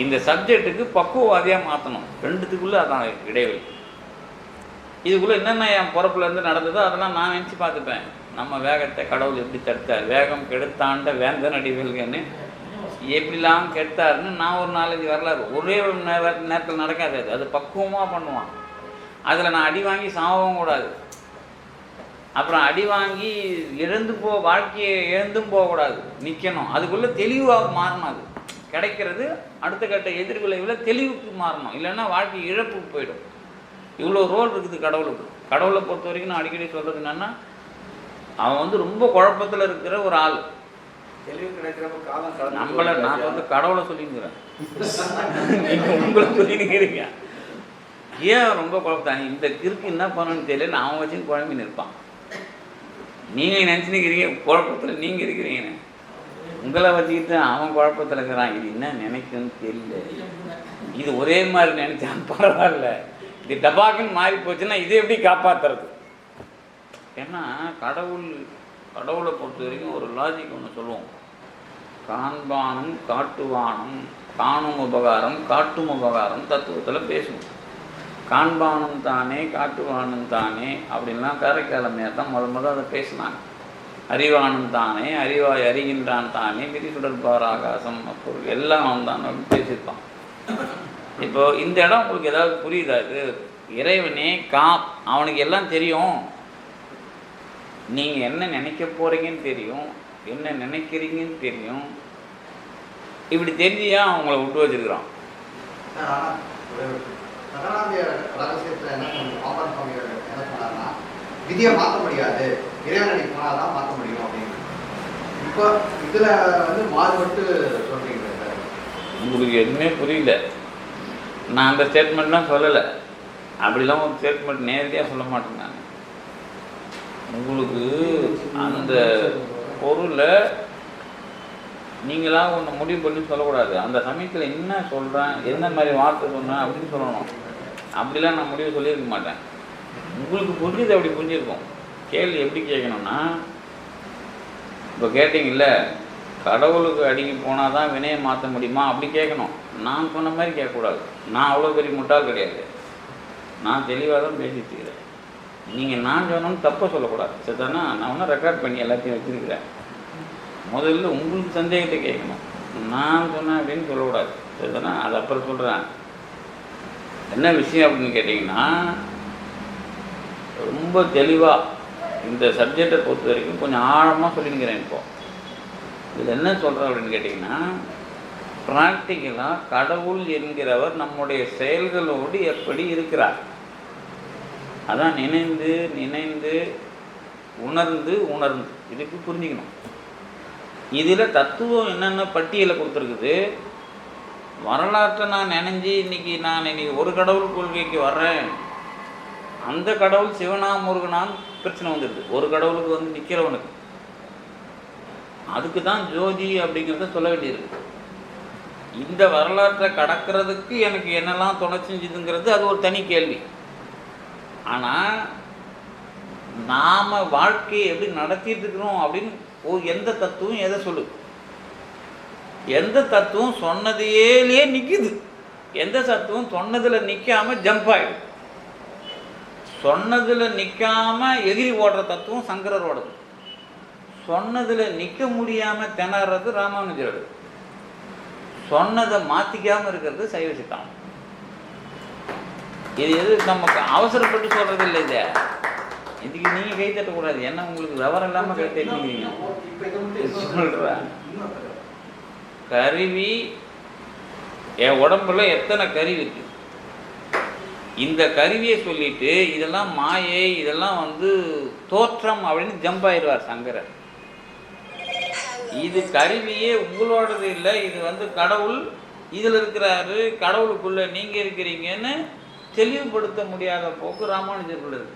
Speaker 1: இந்த சப்ஜெக்டுக்கு பக்குவவாதியாக மாற்றணும். ரெண்டுத்துக்குள்ளே அதான் இடைவெளி. இதுக்குள்ளே என்னென்ன என் பொறப்புலேருந்து நடந்ததோ அதெல்லாம் நான் நினச்சி பார்த்துப்பேன். நம்ம வேகத்தை கடவுள் எப்படி தடுத்தார், வேகம் கெடுத்தாண்ட வேந்தன் அடிவேல்கன்னு எப்படிலாம் கெடுத்தாருன்னு நான் ஒரு 4-5 வரலாறு ஒரே நேரத்தில் நடக்காது. அது பக்குவமாக பண்ணுவான். அதில் நான் அடி வாங்கி சாகவும் கூடாது, அப்புறம் அடி வாங்கி வாழ்க்கையை இழந்தும் போகக்கூடாது, நிற்கணும். அதுக்குள்ளே தெளிவாக மாறணும். அது கிடைக்கிறது அடுத்த கட்ட எதிர்விளைவில் தெளிவுக்கு மாறணும், இல்லைன்னா வாழ்க்கை இழப்புக்கு போயிடும். இவ்வளோ ரோல் இருக்குது கடவுளுக்கு. கடவுளை பொறுத்த வரைக்கும் நான் அடிக்கடி சொல்கிறது என்னென்னா, அவன் ரொம்ப குழப்பத்தில் இருக்கிற ஒரு ஆள்.
Speaker 2: தெளிவு கிடைக்கிறப்ப காலம்
Speaker 1: நம்மளை நான் கடவுளை சொல்லிங்கிறேன், நீங்கள் உங்களை சொல்லிங்கிறீங்க. ஏன் ரொம்ப குழப்பத்தாங்க? இந்த கிறுக்கு என்ன பண்ணணும்னு தெரியல, அவன் வச்சு குழம்பின்னு இருப்பான். நீங்கள் நினச்சினுக்கிறீங்க குழப்பத்தில் நீங்கள் இருக்கிறீங்கன்னு, உங்களை வச்சுக்கிட்டு அவன் குழப்பத்தில் இருக்கிறான். இது என்ன நினைக்குன்னு தெரியல. இது ஒரே மாதிரி நினைச்சான் பரவாயில்ல, இது டபாக்குன்னு மாறி போச்சுன்னா இதை எப்படி காப்பாற்றுறது? ஏன்னா கடவுளை பொறுத்த வரைக்கும் ஒரு லாஜிக் ஒன்று சொல்லுவோம். காண்பானும் காட்டுவானும் காணும் உபகாரம் காட்டும் உபகாரம் தத்துவத்தில் பேசுவோம். காண்பானும் தானே காட்டுவானும் தானே அப்படின்லாம் காரைக்காலமையாக தான் முதல் அதை பேசினாங்க. அறிவானும் தானே அறிவாய் அறிகின்றான் தானே விதி சுடற்பார் ஆகாசம் அப்பொருள் எல்லாம் அவன் தான் அப்படின்னு பேசியிருப்பான். இப்போ இந்த இடம் உங்களுக்கு ஏதாவது புரியுதா? இது இறைவனே அவனுக்கு எல்லாம் தெரியும். நீங்கள் என்ன நினைக்க போகிறீங்கன்னு தெரியும், என்ன நினைக்கிறீங்கன்னு தெரியும். இப்படி தெரிஞ்சியா அவங்கள விட்டு வச்சிருக்கிறான்.
Speaker 2: விதியை மாற்ற முடியாது, இறைவனை போனாதான் மாற்ற முடியும் அப்படின்னு. இப்போ இதில் மாறுபட்டு சொல்றீங்க.
Speaker 1: உங்களுக்கு எதுவுமே புரியல. நான் அந்த ஸ்டேட்மெண்ட்லாம் சொல்லலை. அப்படிலாம் ஒரு ஸ்டேட்மெண்ட் நேரடியாக சொல்ல மாட்டேன் நான். உங்களுக்கு அந்த பொருளை நீங்களாக ஒன்று முடிவு பண்ணி சொல்லக்கூடாது. அந்த சமயத்தில் என்ன சொல்கிறேன், என்ன மாதிரி வார்த்தை சொன்னேன் அப்படின்னு சொல்லணும். அப்படிலாம் நான் முடிவு சொல்லியிருக்க மாட்டேன். உங்களுக்கு புரிஞ்சது அப்படி புரிஞ்சிருக்கும். கேள்வி எப்படி கேட்கணும்னா, இப்போ கேட்டிங்கல்ல கடவுளுக்கு அடிக்கி போனால் தான் வினையை மாற்ற முடியுமா அப்படி கேட்கணும். நான் சொன்ன மாதிரி கேட்கக்கூடாது. நான் அவ்வளோ பெரிய முட்டாள் கிடையாது. நான் தெளிவாக தான் பேசிட்டு இருக்கிறேன். நீங்கள் நான் சொன்னோன்னு தப்பை சொல்லக்கூடாது. சரிதானா? நான் ஒன்றும் ரெக்கார்ட் பண்ணி எல்லாத்தையும் வச்சுருக்கிறேன். முதல்ல உங்களுக்கு சந்தேகத்தை கேட்கணும். நான் சொன்னேன் அப்படின்னு சொல்லக்கூடாது. சரிதானா? அது அப்புறம் சொல்கிறேன். என்ன விஷயம் அப்படின்னு கேட்டிங்கன்னா, ரொம்ப தெளிவாக இந்த சப்ஜெக்டை பொறுத்த வரைக்கும் கொஞ்சம் ஆழமாக சொல்லிங்கிறேன். இப்போது இதில் என்ன சொல்கிறேன் அப்படின்னு கேட்டிங்கன்னா, ப்ராக்டிக்கலாக கடவுள் என்கிறவர் நம்முடைய செயல்களோடு எப்படி இருக்கிறார், அதான் நினைந்து நினைந்து உணர்ந்து உணர்ந்து இதுக்கு புரிஞ்சுக்கணும். இதில் தத்துவம் என்னென்ன பட்டியலை கொடுத்துருக்குது. வரலாற்றை நான் நினைஞ்சு இன்னைக்கு ஒரு கடவுள் கொள்கைக்கு வர்றேன், அந்த கடவுள் சிவனா முருகனான்னு பிரச்சனை வந்துடுது. ஒரு கடவுளுக்கு நிற்கிறவனுக்கு அதுக்கு தான் ஜோதி அப்படிங்கிறத சொல்ல வேண்டியிருக்கு. இந்த வரலாற்றை கடக்கிறதுக்கு எனக்கு என்னெல்லாம் துணை செஞ்சுதுங்கிறது அது ஒரு தனி கேள்வி. ஆனால் நாம் வாழ்க்கையை எப்படி நடத்திட்டு இருக்கிறோம் அப்படின்னு எந்த தத்துவம் எதை சொல்லுது? எந்த தத்துவம் சொன்னதையே நிற்குது, எந்த தத்துவம் சொன்னதில் நிற்காமல் ஜம்ப் ஆகிடுது. சொன்னதில் நிற்காமல் எகிரி ஓடுற தத்துவம் சங்கரரோடது. சொன்னதில் நிற்க முடியாமல் திணறது ராமானுஜரோடு. சொன்னதை மாற்றிக்காமல் இருக்கிறது சைவ சித்தாந்தம். இது எது நமக்கு அவசரப்பட்டு சொல்கிறது இல்லை. இதை இதுக்கு நீங்கள் கை தட்டக்கூடாது. என்ன உங்களுக்கு விவரம் இல்லாமல் கை தட்டிக்கிறீங்க சொல்கிறேன். கருவி என் உடம்புல எத்தனை கருவி இருக்கு, இந்த கருவியை சொல்லிட்டு இதெல்லாம் மாயை, இதெல்லாம் தோற்றம் அப்படின்னு ஜம்ப் ஆயிடுவார் சங்கரர். இது கருவியே உங்களோடது இல்லை, இது கடவுள் இதில் இருக்கிறாரு, கடவுளுக்குள்ள நீங்கள் இருக்கிறீங்கன்னு தெளிவுபடுத்த முடியாத போக்கு ராமானுஜர்கள் இருக்கு.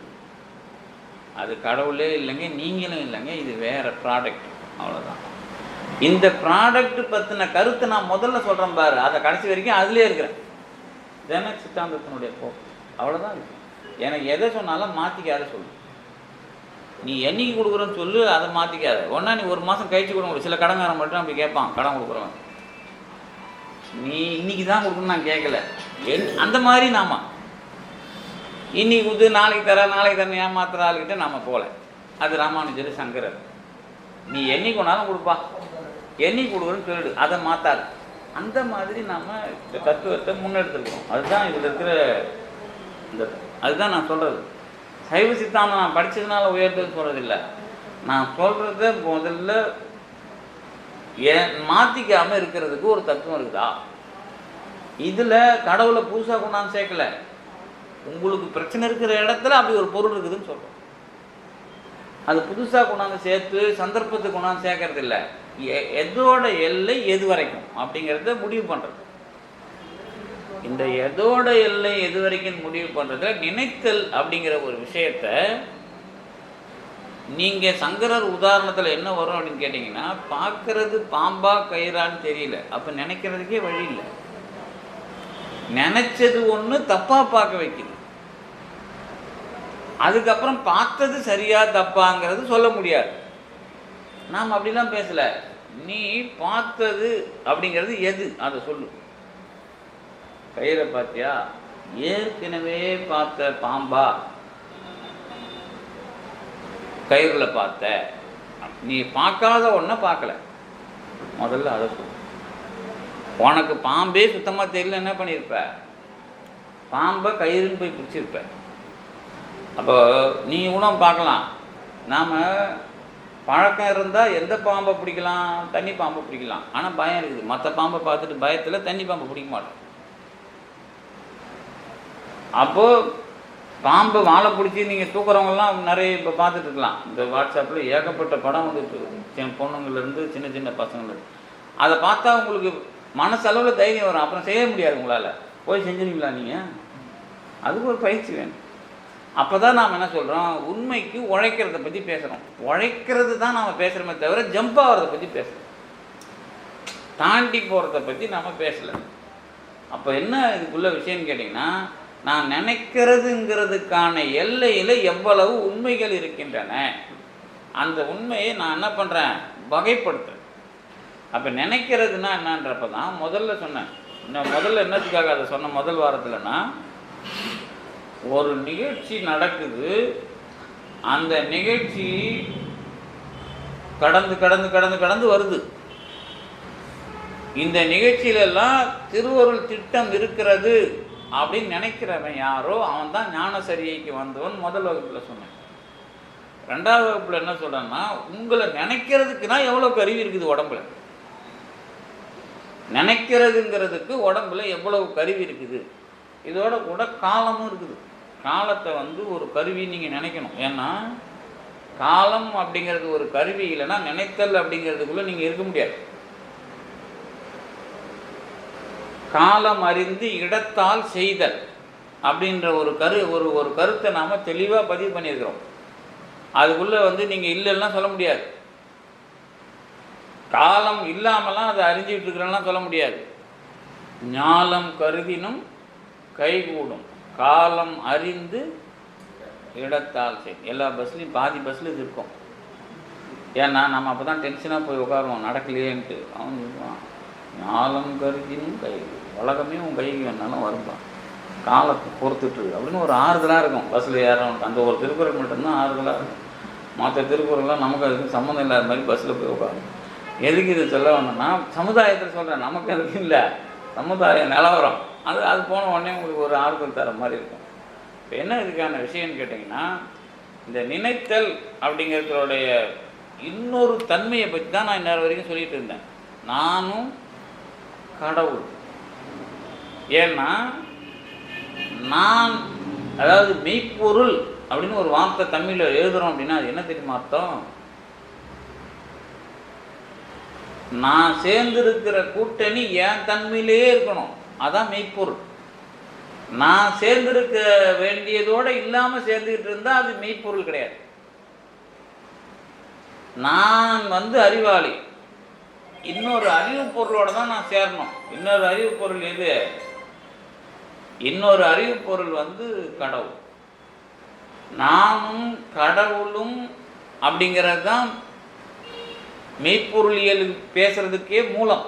Speaker 1: அது கடவுளே இல்லைங்க, நீங்களும் இல்லைங்க, இது வேற ப்ராடக்ட், அவ்வளோதான். இந்த ப்ராடக்ட் பற்றின கருத்தை நான் முதல்ல சொல்கிறேன் பாரு, அதை கடைசி வரைக்கும் அதுலேயே இருக்கிறேன். ஜன சித்தாந்தத்தினுடைய போக்கு அவ்வளோதான் இருக்கு. எனக்கு எதை சொன்னாலும் மாற்றிக்காத சொல்லு. நீ என்னைக்கு கொடுக்குறன்னு சொல்லு, அதை மாற்றிக்காத. ஒன்றா நீ ஒரு மாதம் கழிச்சு கொடுங்க. சில கடங்காரன் மட்டும் அப்படி கேட்பான், கடன் கொடுக்குறவன் நீ இன்னைக்கு தான் கொடுக்கணும்னு நான் கேட்கல. அந்த மாதிரி நாம இன்னைக்கு கொடுத்து நாளைக்கு தரேன் ஏமாத்துற ஆளுக்கிட்ட நாம போகல. அது ராமானுஜர் சங்கரர். நீ என்னைக்கு கொண்டாலும் கொடுப்பா, என்னைக்கு கொடுக்குறன்னு சொல்லிடு, அதை மாற்றாது. அந்த மாதிரி நாம் இந்த தத்துவத்தை முன்னெடுத்துருக்கோம். அதுதான் இதில் இருக்கிற அதுதான் நான் சொல்கிறது. சைவ சித்தாந்தம் நான் படித்ததுனால உயர்ந்ததுன்னு சொல்கிறதில்லை. நான் சொல்கிறத முதல்ல மாற்றிக்காமல் இருக்கிறதுக்கு ஒரு தத்துவம் இருக்குதா? இதில் கடவுளை புதுசாக கொண்டாந்து சேர்க்கலை. உங்களுக்கு பிரச்சனை இருக்கிற இடத்துல அப்படி ஒரு பொருள் இருக்குதுன்னு சொல்கிறோம். அது புதுசாக கொண்டாந்து சேர்த்து சந்தர்ப்பத்துக்கு கொண்டாந்து சேர்க்கறது இல்லை. எதோட எல்லை எது வரைக்கும் அப்படிங்கிறத முடிவு பண்ணுறது. இந்த எதோட எல்லை எது வரைக்கும் முடிவு பண்ணுறதுல நினைத்தல் அப்படிங்கிற ஒரு விஷயத்த நீங்கள் சங்கரர் உதாரணத்தில் என்ன வரும் அப்படின்னு கேட்டிங்கன்னா, பார்க்கறது பாம்பா கயிறான்னு தெரியல, அப்போ நினைக்கிறதுக்கே வழி இல்லை. நினைச்சது ஒன்று தப்பாக பார்க்க வைக்குது. அதுக்கப்புறம் பார்த்தது சரியா தப்பாங்கிறது சொல்ல முடியாது. நாம் அப்படிலாம் பேசலை. நீ பார்த்தது அப்படிங்கிறது எது அதை சொல்லு. கயிறை பார்த்தியா? ஏற்கனவே பார்த்த பாம்பா கயிறில் பார்த்த? நீ பார்க்காத ஒன்றை பார்க்கல, முதல்ல அதை சொல்லு. உனக்கு பாம்பே சுத்தமாக தெரியல, என்ன பண்ணியிருப்ப? பாம்பை கயிறுன்னு போய் பிடிச்சிருப்ப. அப்போ நீ உணவு பார்க்கலாம். நாம் பழக்கம் இருந்தால் எந்த பாம்பை பிடிக்கலாம்? தண்ணி பாம்பை பிடிக்கலாம். ஆனால் பயம் இருக்குது. மற்ற பாம்பை பார்த்துட்டு பயத்தில் தண்ணி பாம்பை பிடிக்க மாட்டோம். அப்போது பாம்பை வாழை பிடிச்சி நீங்கள் தூக்குறவங்கலாம் நிறைய இப்போ பார்த்துட்டு இருக்கலாம். இந்த வாட்ஸ்அப்பில் ஏகப்பட்ட படம் வந்துட்டு பொண்ணுங்கள்லேருந்து சின்ன சின்ன பசங்களுக்கு. அதை பார்த்தா உங்களுக்கு மனசளவில் தைரியம் வரும். அப்புறம் செய்ய முடியாது உங்களால். போய் செஞ்சுருவீங்களா நீங்கள்? அதுக்கு ஒரு பயிற்சி வேணும். அப்போ தான் நாம் என்ன சொல்கிறோம், உண்மைக்கு உழைக்கிறத பற்றி பேசுகிறோம். உழைக்கிறது தான் நாம் பேசுகிறோமே தவிர ஜம்ப் ஆகிறத பற்றி பேசுகிறோம், தாண்டி போகிறத பற்றி நாம் பேசலை. அப்போ என்ன இதுக்குள்ள விஷயம்னு கேட்டிங்கன்னா, நான் நினைக்கிறதுங்கிறதுக்கான எல்லையில் எவ்வளவு உண்மைகள் இருக்கின்றன, அந்த உண்மையை நான் என்ன பண்ணுறேன், வகைப்படுத்துறேன். அப்போ நினைக்கிறதுனா என்னன்றப்ப தான் முதல்ல சொன்னேன். முதல்ல என்னத்துக்காக அதை சொன்ன முதல் வாரத்தில்னா, ஒரு நிகழ்ச்சி நடக்குது, அந்த நிகழ்ச்சி கடந்து கடந்து கடந்து கடந்து வருது. இந்த நிகழ்ச்சியிலெல்லாம் திருவருள் திட்டம் இருக்கிறது அப்படின்னு நினைக்கிறவன் யாரோ அவன் தான் ஞானசரியைக்கு வந்தவன். முதல் வகுப்பில் சொன்னேன். ரெண்டாவது வகுப்பில் என்ன சொல்கிறேன்னா, உங்களை நினைக்கிறதுக்குன்னா எவ்வளோ கருவி இருக்குது உடம்புல. நினைக்கிறதுங்கிறதுக்கு உடம்புல எவ்வளவு கருவி இருக்குது. இதோட கூட காலமும் இருக்குது. காலத்தை ஒரு கருவி நீங்கள் நினைக்கணும். ஏன்னா காலம் அப்படிங்கிறது ஒரு கருவி இல்லைன்னா நினைத்தல் அப்படிங்கிறதுக்குள்ளே நீங்கள் இருக்க முடியாது. காலம் அறிந்து இடத்தால் செய்தல் அப்படின்ற ஒரு கருத்தை நாம் தெளிவாக பதிவு பண்ணியிருக்கிறோம். அதுக்குள்ளே நீங்கள் இல்லைன்னா சொல்ல முடியாது. காலம் இல்லாமலாம் அதை அறிஞ்சிக்கிட்டு இருக்கிறேன்னா சொல்ல முடியாது. ஞாலம் கருதினும் கைகூடும், காலம் அறிந்து இடத்தால் செய். எல்லா பஸ்லையும் பாதி பஸ்ஸில் இது இருக்கும். ஏன்னா நம்ம அப்போ தான் டென்ஷனாக போய் உட்காருவோம், நடக்கலையேன்ட்டு. அவன் சொல்லுவான், ஞாலம் கருதினும் கை, உலகமே உன் கைக்கு வேணாலும் வரும்பான், காலத்தை பொறுத்துட்டு அப்படின்னு ஒரு ஆறுதலாக இருக்கும் பஸ்ஸில் ஏறவனுக்கு. அந்த ஒரு திருக்குறள் மட்டும்தான் ஆறுதலாக இருக்கும். மற்ற திருக்குறள்லாம் நமக்கு அதுக்கு சம்மந்தம் இல்லாத மாதிரி பஸ்ஸில் போய் உட்காரும். எதுக்கு இது சொல்ல வந்தோம்னா, சமுதாயத்தில் சொல்கிறேன், நமக்கு எதுக்கு இல்லை, சமுதாய நிலவரம் அது அது போன உடனே உங்களுக்கு ஒரு ஆறுதல் தர மாதிரி இருக்கும். இப்போ என்ன இதுக்கான விஷயம்னு கேட்டிங்கன்னா, இந்த நினைத்தல் அப்படிங்கிறதுடைய இன்னொரு தன்மையை பற்றி தான் நான் இந்நேரம் வரைக்கும் சொல்லிகிட்டு இருந்தேன். நானும் கடவுள். ஏன்னா நான், அதாவது மெய்ப்பொருள் அப்படின்னு ஒரு வார்த்தை தமிழில் எழுதுகிறோம் அப்படின்னா அது என்ன தெரியுமா அர்த்தம்? நான் சேர்ந்திருக்கிற கூட்டணி என் தன்மையிலே இருக்கணும், அதான் மெய்ப்பொருள். நான் சேர்ந்திருக்க வேண்டியதோடு இல்லாமல் சேர்ந்துக்கிட்டு இருந்தால் அது மெய்ப்பொருள் கிடையாது. நான் அறிவாளி, இன்னொரு அறிவு பொருளோட தான் நான் சேரணும். இன்னொரு அறிவு பொருள் எது? இன்னொரு அறிவு பொருள் கடவுள். நானும் கடவுளும் அப்படிங்கிறது தான் மெய்ப்பொருளியல் பேசுறதுக்கே மூலம்.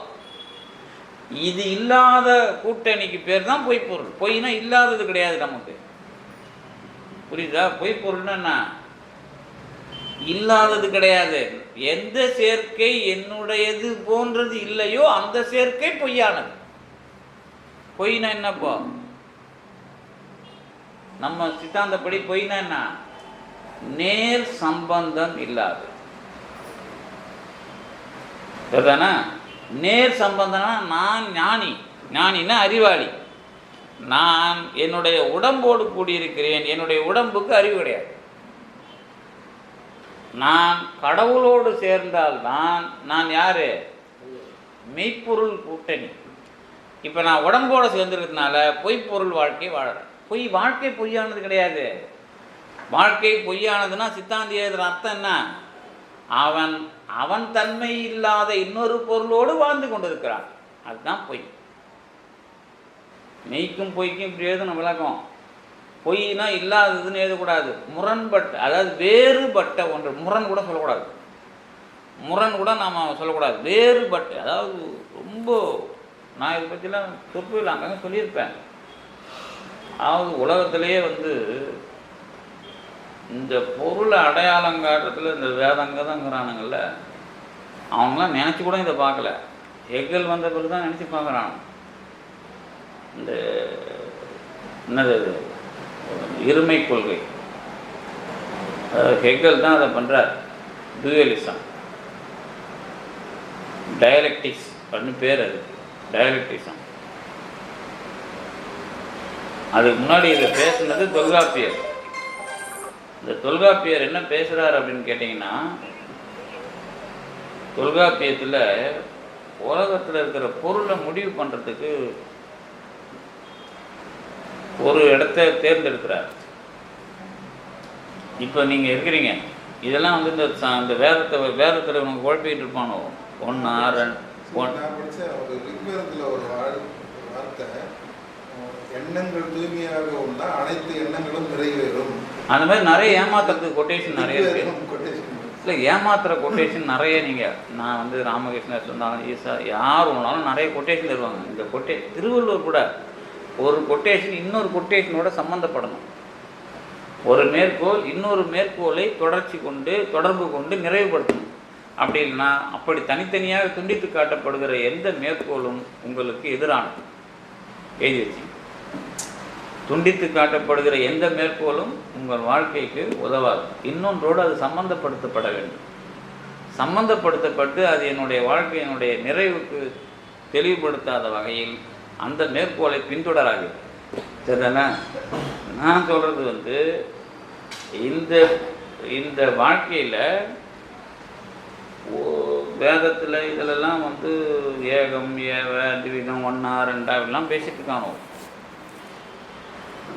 Speaker 1: இது இல்லாத கூட்டணிக்கு பேர் தான் பொய்ப்பொருள். பொய்னா இல்லாதது கிடையாது நமக்கு, புரியுதா? பொய்ப்பொருள்னா என்ன? இல்லாதது கிடையாது. எந்த சேர்க்கை என்னுடையது போன்றது இல்லையோ அந்த சேர்க்கை பொய்யானது. பொய்னா என்னப்போ? நம்ம சித்தாந்தப்படி பொய்னா என்ன? நேர் சம்பந்தம் இல்லாது. சரிதானா? நேர் சம்பந்தம்னா நான் ஞானி, ஞானின்னா அறிவாளி. நான் என்னுடைய உடம்போடு கூடியிருக்கிறேன், என்னுடைய உடம்புக்கு அறிவு கிடையாது. நான் கடவுளோடு சேர்ந்தால்தான் நான் யாரு? மெய்ப்பொருள் கூட்டணி. இப்போ நான் உடம்போடு சேர்ந்துருக்கிறதுனால பொய்ப்பொருள் வாழ்க்கை வாழறேன். வாழ்க்கை பொய்யானது கிடையாது. வாழ்க்கை பொய்யானதுன்னா சித்தாந்தி எழுதுற அர்த்தம் என்ன? அவன் தன்மை இல்லாத இன்னொரு பொருளோடு வாழ்ந்து கொண்டிருக்கிறான், அதுதான் பொய். மெய்க்கும் பொய்க்கும் இப்படி எழுதணும் விளக்கம். பொய்னா இல்லாததுன்னு எழுதக்கூடாது, முரண்பட்ட, அதாவது வேறுபட்ட ஒன்று. முரண் கூட சொல்லக்கூடாது, முரண் கூட நாம் சொல்லக்கூடாது, வேறுபட்ட. அதாவது ரொம்ப நான் இதை பற்றிலாம் சொற்பொழில் அங்கங்கே சொல்லியிருப்பேன். அதாவது உலகத்திலேயே இந்த பொருளை அடையாளம் காட்டுறதுல இந்த வேதங்கதாங்கிறானுங்கள்ல, அவங்களாம் நினச்சி கூட இதை பார்க்கல. ஹெகல் வந்த பிறகு தான் நினச்சி பார்க்குறான். இந்த என்னது இருமை கொள்கை, ஹெகல் தான் அதை பண்ணுறார். டூயலிசம், டயலெக்டிக்ஸ் அப்படின்னு பேர். அது டயலெக்டிசம். அதுக்கு முன்னாடி இதை பேசுனது தொல்காப்பியர். இந்த தொல்காப்பியர் என்ன பேசுகிறார் அப்படின்னு கேட்டிங்கன்னா, தொல்காப்பியத்தில் உலகத்தில் இருக்கிற பொருளை முடிவு பண்ணுறதுக்கு ஒரு இடத்த தேர்ந்தெடுக்கிறார். இப்போ நீங்கள் இருக்கிறீங்க, இதெல்லாம் இந்த வேதத்தில் உனக்கு குழப்பிக்கிட்டு இருப்பானோ. ஒன்று
Speaker 3: எண்ணங்கள் தூய்மையாக உண்டா அனைத்து எண்ணங்களும் நிறைவேறும்.
Speaker 1: அந்த மாதிரி நிறைய ஏமாத்துறதுக்கு கொட்டேஷன் நிறைய இருக்கு. இல்லை, ஏமாத்துற கொட்டேஷன் நிறைய. நீங்கள் நான் ராமகிருஷ்ணர் சொன்னாலும் ஈசா யார் ஒன்றாலும் நிறைய கொட்டேஷன் தருவாங்க. இந்த திருவள்ளுவர் கூட ஒரு கொட்டேஷன் இன்னொரு கொட்டேஷனோட சம்மந்தப்படணும். ஒரு மேற்கோள் இன்னொரு மேற்கோளை தொடர்பு கொண்டு நிறைவுபடுத்தணும். அப்படி இல்லைன்னா அப்படி தனித்தனியாக துண்டித்து காட்டப்படுகிற எந்த மேற்கோளும் உங்களுக்கு எதிரானது. எழுதி வச்சு, துண்டித்து காட்டப்படுகிற எந்த மேற்கோளும் உங்கள் வாழ்க்கைக்கு உதவாது. இன்னொன்றோடு அது சம்பந்தப்படுத்தப்பட வேண்டும். சம்பந்தப்படுத்தப்பட்டு அது என்னுடைய வாழ்க்கையினுடைய நிறைவுக்கு தெளிவுபடுத்தாத வகையில் அந்த மேற்கோளை பின்தொடராது. சரிதானே? நான் சொல்கிறது இந்த வாழ்க்கையில் வேதத்தில் இதிலெல்லாம் ஏகம் ஏவ திவிதம் ஒன்றா ரெண்டா இப்படிலாம் பேசிட்டு இருக்கானோ.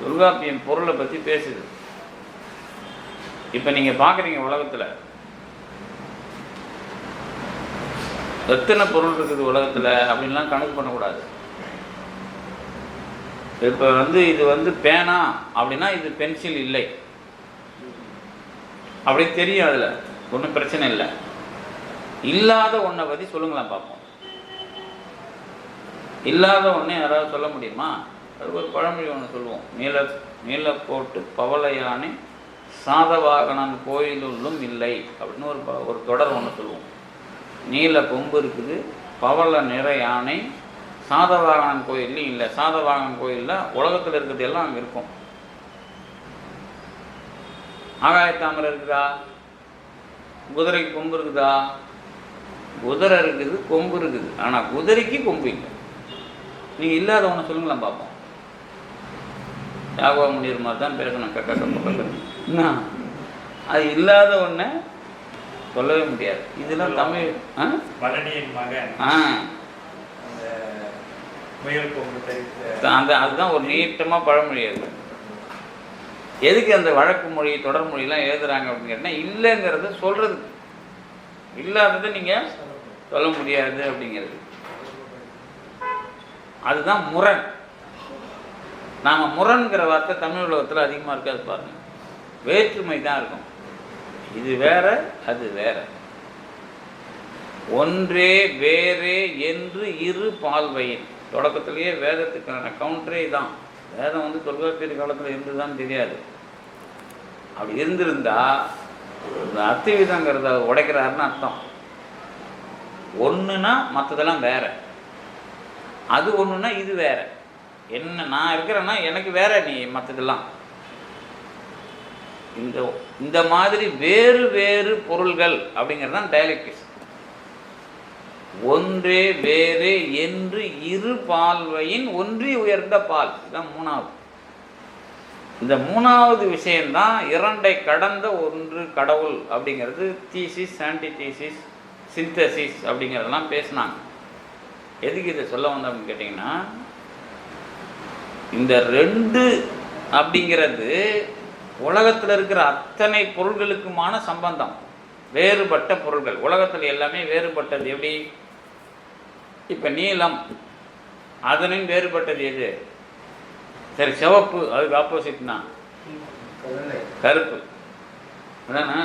Speaker 1: தொல்காப்பியம் பொருளை பற்றி பேசுது. இப்போ நீங்கள் பார்க்குறீங்க உலகத்தில் எத்தனை பொருள் இருக்குது உலகத்தில் அப்படின்லாம் கணக்கு பண்ணக்கூடாது. இப்போ இது பேனா அப்படின்னா இது பென்சில் இல்லை அப்படி தெரியும். அதில் ஒன்றும் பிரச்சனை இல்லை. இல்லாத ஒன்றை பற்றி சொல்லுங்களேன் பார்ப்போம். இல்லாத ஒன்றை யாராவது சொல்ல முடியுமா? அதுக்கு ஒரு பழமொழி ஒன்று சொல்லுவோம். நீலக்கோட்டு பவளையானே சாதவாகனன் கோயிலுள்ளும் இல்லை அப்படின்னு ஒரு தொடர் ஒன்று சொல்லுவோம். நீல கொம்பு இருக்குது, பவள நிற யானை. சாதவாகனன் கோயில்லையும் இல்லை. சாதவாகனன் கோயிலில் உலகத்தில் இருக்கிறது எல்லாம் அங்கே இருக்கும். ஆகாயத்தாமரை இருக்குதா? குதிரைக்கு கொம்பு இருக்குதா? குதிரை இருக்குது, கொம்பு இருக்குது. ஆனால் குதிரைக்கு கொம்பு இல்லை. நீங்கள் இல்லாதவனை சொல்லுங்களேன் பார்ப்போம். யாகவா முனிவர் மாதிரி தான் பேசணும். என்ன அது இல்லாத ஒன்றை சொல்லவே முடியாது. இதெல்லாம் தமிழ் அந்த அதுதான் ஒரு நீட்டமாக பழமொழி. அது எதுக்கு அந்த வழக்கு மொழி தொடர் மொழியெல்லாம் எழுதுறாங்க அப்படின்னு கேட்டால் இல்லைங்கிறத சொல்கிறதுக்கு. இல்லாததை நீங்கள் சொல்ல முடியாது அப்படிங்கிறது. அதுதான் முரண். நாம் முரண்கிற வார்த்தை தமிழ் உலகத்தில் அதிகமாக இருக்காது பாருங்க. வேற்றுமை தான் இருக்கும். இது வேற, அது வேற. ஒன்றே வேறே என்று இரு பால்வையின். தொடக்கத்திலேயே வேதத்துக்கான கவுண்டரே தான். வேதம் வந்து தொல்காப்பியர் காலத்தில் இருந்துதான் தெரியாது. அப்படி இருந்திருந்தா இந்த அத்திவிதங்கிறத உடைக்கிறாருன்னு அர்த்தம். ஒன்றுனா மற்றதெல்லாம் வேற, அது ஒன்றுனா இது வேற. என்ன நான் இருக்கிறேன்னா எனக்கு வேற, நீ மற்றதெல்லாம் இந்த மாதிரி வேறு வேறு பொருள்கள் அப்படிங்கிறது தான் டயலெக்டிக்ஸ். ஒன்றே வேறே என்று இரு பால்வையின் ஒன்றி உயர்ந்த பால். இதுதான் மூணாவது. இந்த மூணாவது விஷயம்தான் இரண்டை கடந்த ஒன்று கடவுள் அப்படிங்கிறது. தீசிஸ், ஆன்டிதீசிஸ், சிந்தசிஸ் அப்படிங்கிறதெல்லாம் பேசினாங்க. எதுக்கு இதை சொல்ல வந்தோம்னு கேட்டிங்கன்னா, இந்த ரெண்டு அப்படிங்கிறது உலகத்தில் இருக்கிற அத்தனை பொருள்களுக்குமான சம்பந்தம். வேறுபட்ட பொருள்கள் உலகத்தில் எல்லாமே வேறுபட்டது. எப்படி? இப்போ நீலம், அதனின் வேறுபட்டது எது? சரி, சிவப்பு அதுக்கு ஆப்போசிட்னா கருப்பு. அதானே?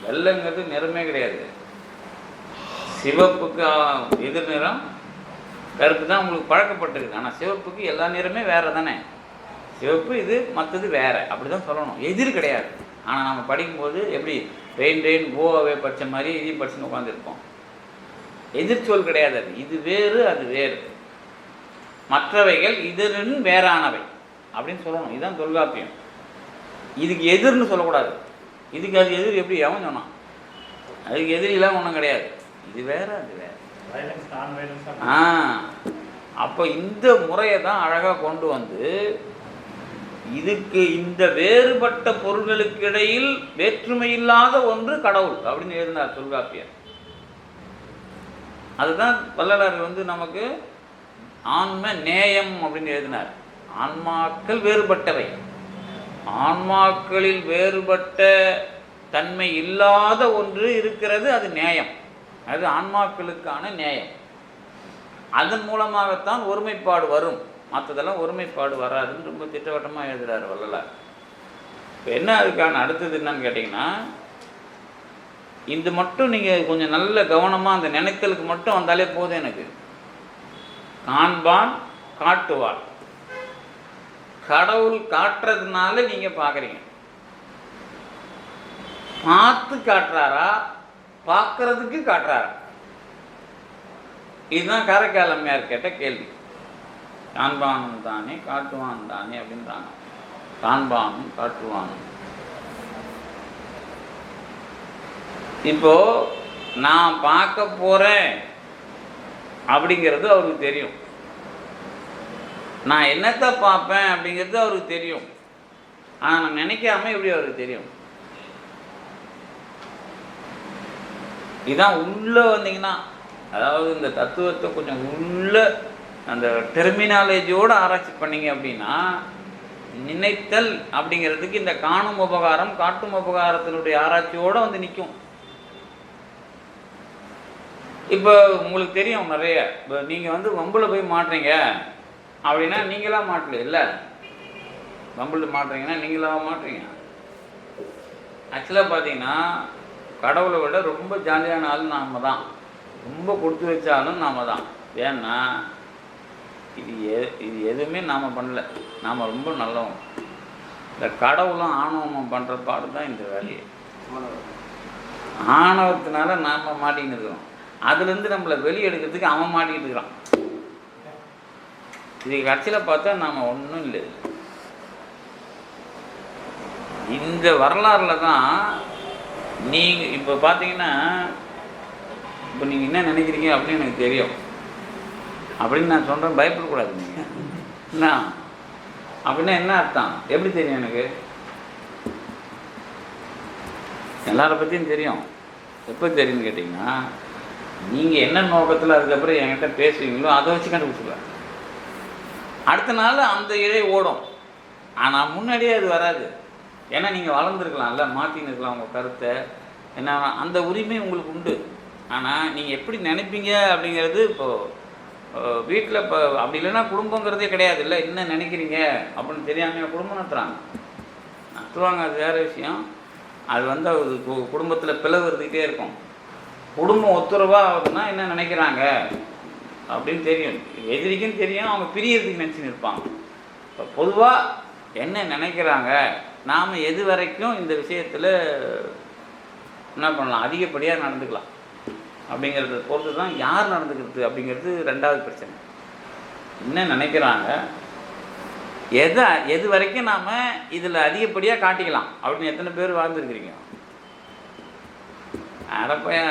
Speaker 1: வெள்ளைங்கிறது நிறமே கிடையாது. சிவப்புக்கு எதிர் நிறம் கருப்பு தான் உங்களுக்கு பழக்கப்பட்டிருக்கு. ஆனால் சிவப்புக்கு எல்லா நிறமே வேறு தானே. சிவப்பு இது, மற்றது வேறு, அப்படி தான் சொல்லணும். எதிர் கிடையாது. ஆனால் நம்ம படிக்கும்போது எப்படி ரெயின் ஓவே படித்த மாதிரி இதையும் படிச்சுன்னு உட்காந்துருப்போம். எதிர்ச்சொல் கிடையாது. அது இது வேறு, அது வேறு. மற்றவைகள் இதனின் வேறானவை அப்படின்னு சொல்லணும். இதுதான் தொல்காப்பியம். இதுக்கு எதிர்னு சொல்லக்கூடாது. இதுக்கு அது எதிர் எப்படி அவன் சொன்னான்? அதுக்கு எதிரிலாம் ஒன்றும் கிடையாது. இது வேற, அது வேற. அப்போ இந்த முறையை தான் அழகாக கொண்டு வந்து இதுக்கு இந்த வேறுபட்ட பொருள்களுக்கு இடையில் வேற்றுமை இல்லாத ஒன்று கடவுள் அப்படின்னு எழுதினார் தொல்காப்பியர். அதுதான் வள்ளலார் வந்து நமக்கு ஆன்ம நேயம் அப்படின்னு எழுதினார். ஆன்மாக்கள் வேறுபட்டவை. ஆன்மாக்களில் வேறுபட்ட தன்மை இல்லாத ஒன்று இருக்கிறது, அது நேயம். அது ஆன்மாக்களுக்கான நேயம். அதன் மூலமாகத்தான் ஒருமைப்பாடு வரும். மற்றதெல்லாம் ஒருமைப்பாடு வராதுன்னு ரொம்ப திட்டவட்டமாக எழுதுகிறார் வள்ளலார். இப்போ என்ன அதுக்கான அடுத்தது என்னன்னு கேட்டிங்கன்னா, இது மட்டும் நீங்கள் கொஞ்சம் நல்ல கவனமாக அந்த நினைத்தலுக்கு மட்டும் வந்தாலே போதும். எனக்கு காண்பான் காட்டுவான். கடவுள் காட்டுறதுனால நீங்கள் பார்க்குறீங்க. பார்த்து காட்டுறாரா, பார்க்கறதுக்கு காட்டுறாரா? இதுதான் காரைக்கால் அம்மையார் கேட்ட கேள்வி. காண்பானும் தானே காட்டுவான் தானே அப்படின்றாங்க. காண்பானும் காட்டுவானும். இப்போ நான் பார்க்க போறேன் அப்படிங்கிறது அவருக்கு தெரியும். நான் என்னத்தை பார்ப்பேன் அப்படிங்கிறது அவருக்கு தெரியும். ஆனால் நான் நினைக்காம எப்படி அவருக்கு தெரியும்? இதான் உள்ள வந்தீங்கன்னா, அதாவது இந்த தத்துவத்தை கொஞ்சம் உள்ள அந்த டெர்மினாலஜியோடு ஆராய்ச்சி பண்ணீங்க அப்படின்னா, நினைத்தல் அப்படிங்கிறதுக்கு இந்த காணும் உபகாரம் காட்டும் உபகாரத்தினுடைய ஆராய்ச்சியோடு வந்து நிற்கும். இப்போ உங்களுக்கு தெரியும் நிறைய. இப்போ நீங்கள் வந்து வம்பில் போய் மாட்டுறீங்க அப்படின்னா நீங்களாக மாட்டல இல்லை. வம்பில் மாட்டுறீங்கன்னா நீங்களாக மாட்டுறீங்க. ஆக்சுவலாக பார்த்தீங்கன்னா கடவுளை விட ரொம்ப ஜாலியான ஆள் நாம் தான். ரொம்ப கொடுத்து வச்சாலும் நாம் தான். ஏன்னா இது எதுவுமே நாம் பண்ணல. நாம் ரொம்ப நல்லவங்க. இந்த கடவுளும் ஆணவமும் பண்ணுற பாடு தான் இந்த வேலையை. ஆணவத்தினால நாம் மாட்டின்னு இருக்கிறோம். அதுலேருந்து நம்மளை வெளியெடுக்கிறதுக்கு அவன் மாட்டிக்கிட்டு இருக்கிறான். இது கட்சியில் பார்த்தா நாம் ஒன்றும் இல்லை. இந்த வரலாறில் தான் நீங்கள் இப்போ பார்த்தீங்கன்னா, இப்போ நீங்கள் என்ன நினைக்கிறீங்க அப்படின்னு எனக்கு தெரியும் அப்படின்னு நான் சொல்கிறேன். பயப்படக்கூடாது நீங்கள். என்ன அப்படின்னா என்ன அர்த்தம்? எப்படி தெரியும்? எனக்கு எல்லாரை பற்றியும் தெரியும். எப்போ தெரியும்னு கேட்டிங்கன்னா, நீங்கள் என்ன நோக்கத்தில் அதுக்கப்புறம் என்கிட்ட பேசுவீங்களோ அதை வச்சு கண்டுபிடிச்சிடுவேன். அடுத்த நாள் அந்த இழை ஓடும். ஆனால் முன்னாடியே அது வராது. ஏன்னா நீங்கள் வளர்ந்துருக்கலாம்ல, மாற்றின்னு இருக்கலாம் உங்கள் கருத்தை. என்ன அந்த உரிமை உங்களுக்கு உண்டு. ஆனால் நீங்கள் எப்படி நினைப்பீங்க அப்படிங்கிறது இப்போது வீட்டில் இப்போ அப்படி இல்லைன்னா குடும்பங்கிறதே கிடையாது. இல்லை என்ன நினைக்கிறீங்க அப்படின்னு தெரியாமல் குடும்பம் நடத்துவாங்க. அது வேறு விஷயம். அது வந்து அது குடும்பத்தில் பிளவு இருந்துக்கிட்டே இருக்கும். குடும்பம் ஒத்துறவாக ஆகுதுன்னா என்ன நினைக்கிறாங்க அப்படின்னு தெரியும். எதிரிக்கும் தெரியும், அவங்க பிரியறதுக்கு நினச்சின்னு இருப்பாங்க. இப்போ பொதுவாக என்ன நினைக்கிறாங்க, நாம் எது வரைக்கும் இந்த விஷயத்தில் என்ன பண்ணலாம், அதிகப்படியாக நடந்துக்கலாம் அப்படிங்கிறத பொறுத்து தான் யார் நடந்துக்கிறது அப்படிங்கிறது ரெண்டாவது பிரச்சனை. என்ன நினைக்கிறாங்க, எது வரைக்கும் நாம் இதில் அதிகப்படியாக காட்டிக்கலாம் அப்படின்னு எத்தனை பேர் வாழ்ந்துருக்கிறீங்க? அடப்பைய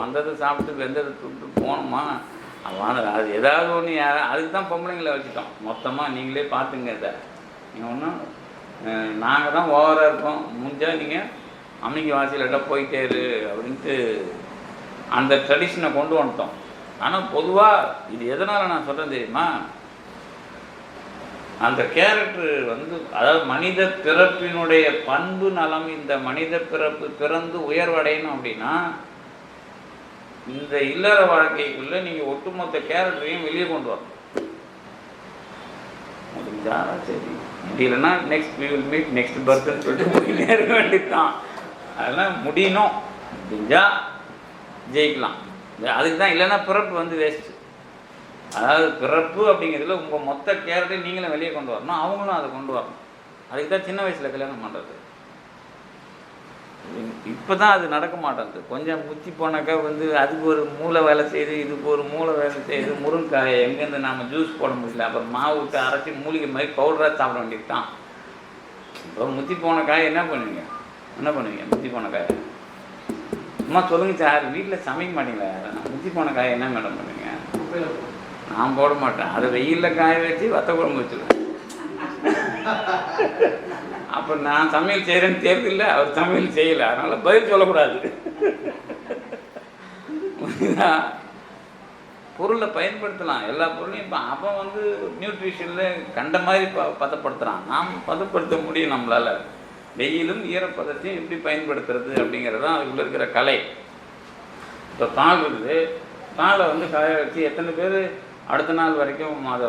Speaker 1: வந்தது சாப்பிட்டு வெந்தது துட்டு போனோமா அது ஏதாவது ஒன்று. அதுக்கு தான் பொம்பளைங்களை வச்சுட்டோம் மொத்தமாக. நீங்களே பார்த்துங்க. இதை நீங்கள் ஒன்றும் நாங்கள் தான் ஓவராக இருக்கோம். முடிஞ்சால் நீங்கள் அம்மிக்கு வாசியில்ட்டா போயிட்டே இரு அப்படின்ட்டு அந்த ட்ரெடிஷனை கொண்டு வந்துட்டோம். ஆனால் பொதுவாக இது எதனால் நான் சொல்கிறேன் தெரியுமா? அந்த கேரக்டர் வந்து, அதாவது மனித பிறப்பினுடைய பண்பு நலம், இந்த மனித பிறப்பு பிறந்து உயர்வடையணும் அப்படின்னா இந்த இல்லற வாழ்க்கைக்குள்ளே நீங்கள் ஒட்டுமொத்த கேரக்டரையும் வெளியே கொண்டு வரணும். முடிஞ்சா சரி, முடியலன்னா next we will meet next பர்த்ன்னு சொல்லிட்டு போயிட்டே இருக்க வேண்டியது தான். அதெல்லாம் முடியணும். முடிஞ்சால் ஜெயிக்கலாம். அதுக்கு தான். இல்லைன்னா பிறப்பு வந்து வேஸ்ட்டு. அதாவது பிறப்பு அப்படிங்கிறதுல உங்கள் மொத்த கேரக்டரையும் நீங்களும் வெளியே கொண்டு வரணும், அவங்களும் அதை கொண்டு வரணும். அதுக்கு தான் சின்ன வயசில் கல்யாணம் பண்ணுறது. இப்போ தான் அது நடக்க மாட்டேங்குது. கொஞ்சம் முத்தி போனாக்கா வந்து அதுக்கு ஒரு மூளை வேலை செய்யுது, இதுக்கு ஒரு மூளை வேலை செய்யுது. முருங்கைக்காயை எங்கேருந்து நாம் ஜூஸ் போட முடியல, அப்புறம் மாவு விட்டு அரைச்சி மூலிகை மாதிரி பவுடராக சாப்பிட வேண்டியது தான். இப்போ முத்தி போன காயை என்ன பண்ணுவீங்க? முத்தி போன காயை சும்மா சொல்லுங்க சார், வீட்டில் சமைக்க மாட்டீங்களா? முத்தி போன காயை என்ன மேடம் பண்ணுவீங்க? நான் போட மாட்டேன். அதை வெயிலில் காய வச்சு வத்த குழம்பு வச்சுருவேன். அப்போ நான் சமையல் செய்கிறேன்னு தெரியுதில்ல, அவர் சமையல் செய்யலை, அதனால் பதில் சொல்லக்கூடாது. பொருளை பயன்படுத்தலாம், எல்லா பொருளையும். இப்போ அவன் வந்து நியூட்ரிஷனில் கண்ட மாதிரி பதப்படுத்துகிறான். நாம் பதப்படுத்த முடியும் நம்மளால். வெயிலும் ஈரப்பதத்தையும் எப்படி பயன்படுத்துறது அப்படிங்கிறது தான் அதுக்குள்ளே இருக்கிற கலை. இப்போ பால் இருக்குது, பாலை வந்து காய வச்சு எத்தனை பேர் அடுத்த நாள் வரைக்கும் அதை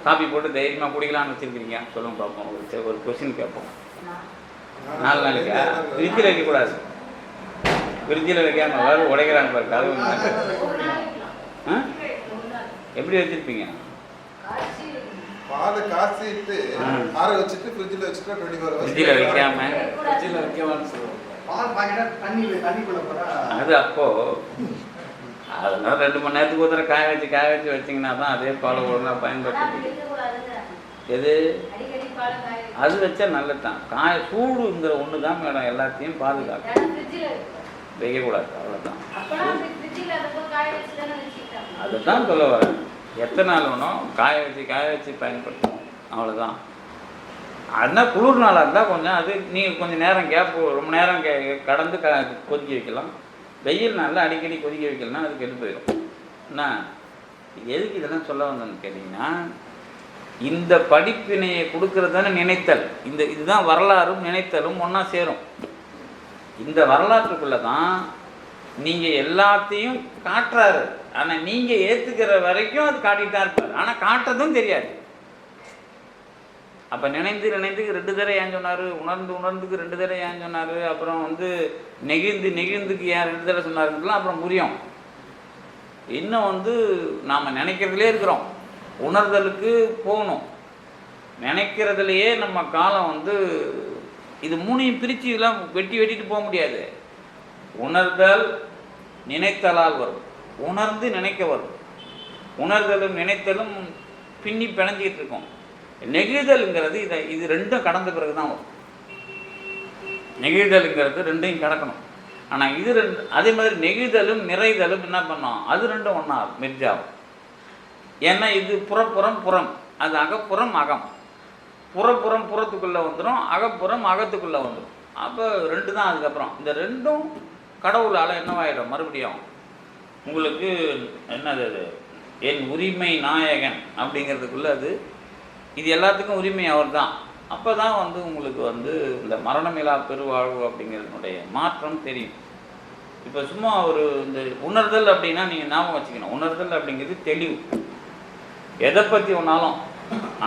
Speaker 1: காப்பி போட்டு தைரியமாக குடிக்கலான்னு வச்சுருக்கிறீங்க? சொல்லுங்க பார்ப்போம். ஒரு கொஸ்டின் கேட்போம். 4 நாளைக்கா? ஃப்ரிட்ஜில் வைக்கக்கூடாது. ஃப்ரிட்ஜில் வைக்காம எல்லாரும் உடைக்கிறாங்க பாரு கதவு. எப்படி வச்சுருப்பீங்க?
Speaker 3: பாலை காய்ச்சிட்டு ஆற வச்சுட்டு ஃப்ரிட்ஜில் வச்சுட்டா 24 hours.
Speaker 1: ஃப்ரிட்ஜில் வைக்காம
Speaker 3: ஃப்ரிட்ஜில் வைக்கவான்னு சொல்லுவோம்.
Speaker 2: பால் பாக்கெட்டாக தண்ணிக்குள்ளே போகிறா
Speaker 1: அது அப்போது அதெல்லாம் 2 மணி நேரத்துக்கு ஒரு காய வச்சு வச்சிங்கன்னா தான் அதே பாலை ஒழுங்கா பயன்படுத்த. எது அது வச்சா நல்லது தான். சூடுங்கிற ஒன்று தான் மேடம் எல்லாத்தையும் பாதுகாக்கும். வைக்கக்கூடாது, அவ்வளோதான். அதை தான் சொல்ல வரேன். எத்தனை நாள் வேணும் காய வச்சு பயன்படுத்தணும், அவ்வளோதான். அதனால் குளிர் நாளாக இருந்தால் கொஞ்சம் அது நீங்கள் கொஞ்சம் நேரம் ரொம்ப நேரம் கடந்து கொதிக்க வைக்கலாம். வெயில் நாளில் அடிக்கடி கொதிக்க வைக்கலன்னா அது கெட்டு போயிடும். என்ன எதுக்கு இதெல்லாம் சொல்ல வந்தேன்னு கேட்டிங்கன்னா, இந்த படிப்பினையை கொடுக்கறது தானே நினைத்தல். இதுதான் வரலாறும் நினைத்தலும் ஒன்றா சேரும். இந்த வரலாற்றுக்குள்ளே தான் நீங்கள் எல்லாத்தையும் காட்டுறாரு. ஆனால் நீங்கள் ஏற்றுக்கிற வரைக்கும் அது காட்டிகிட்டு தான் இருப்பார். ஆனால் காட்டுறதும் தெரியாது. அப்போ நினைந்துக்கு 2 தடவை ஏன் சொன்னார், உணர்ந்துக்கு 2 தடவை ஏன் சொன்னார், அப்புறம் வந்து நெகிழ்ந்துக்கு ஏன் 2 தடவை சொன்னாருலாம் அப்புறம் புரியும். இன்னும் வந்து நாம் நினைக்கிறதுலே இருக்கிறோம். உணர்தலுக்கு போகணும். நினைக்கிறதுலையே நம்ம காலம் வந்து இது 3ஐயும் பிரித்து இதெல்லாம் வெட்டிட்டு போக முடியாது. உணர்தல், நினைத்தலால் வரும். உணர்ந்து நினைக்க வரும். உணர்தலும் நினைத்தலும் பின்னி பிணைஞ்சிக்கிட்டு இருக்கும். நெகிழ்தலுங்கிறது இது ரெண்டும் கடந்த பிறகு தான் வரும். நெகிழ்தலுங்கிறது ரெண்டையும் கடக்கணும். ஆனால் இது ரெண்டு அதே மாதிரி நெகிழ்தலும் நிறைதலும் என்ன பண்ணோம், அது ரெண்டும் ஒன்றா மெர்ஜாகும். ஏன்னா இது புறப்புறம் புறம், அது அகப்புறம் அகம். புறப்புறம் புறத்துக்குள்ளே வந்துடும், அகப்புறம் அகத்துக்குள்ளே வந்துடும். அப்போ ரெண்டு தான். அதுக்கப்புறம் இந்த ரெண்டும் கடவுளால் என்னவாயிடும், மறுபடியும் உங்களுக்கு என்னது அது என் உரிமை நாயகன் அப்படிங்கிறதுக்குள்ளே அது இது எல்லாத்துக்கும் உரிமை அவர் தான். அப்போ தான் வந்து உங்களுக்கு வந்து இந்த மரணமிலா பெருவாழ்வு அப்படிங்கிறதுனுடைய மாற்றம் தெரியும். இப்போ சும்மா ஒரு இந்த உணர்தல் அப்படின்னா நீங்கள் ஞாபகம் வச்சுக்கணும், உணர்தல் அப்படிங்கிறது தெளிவு. எதை பற்றி ஒன்றாலும்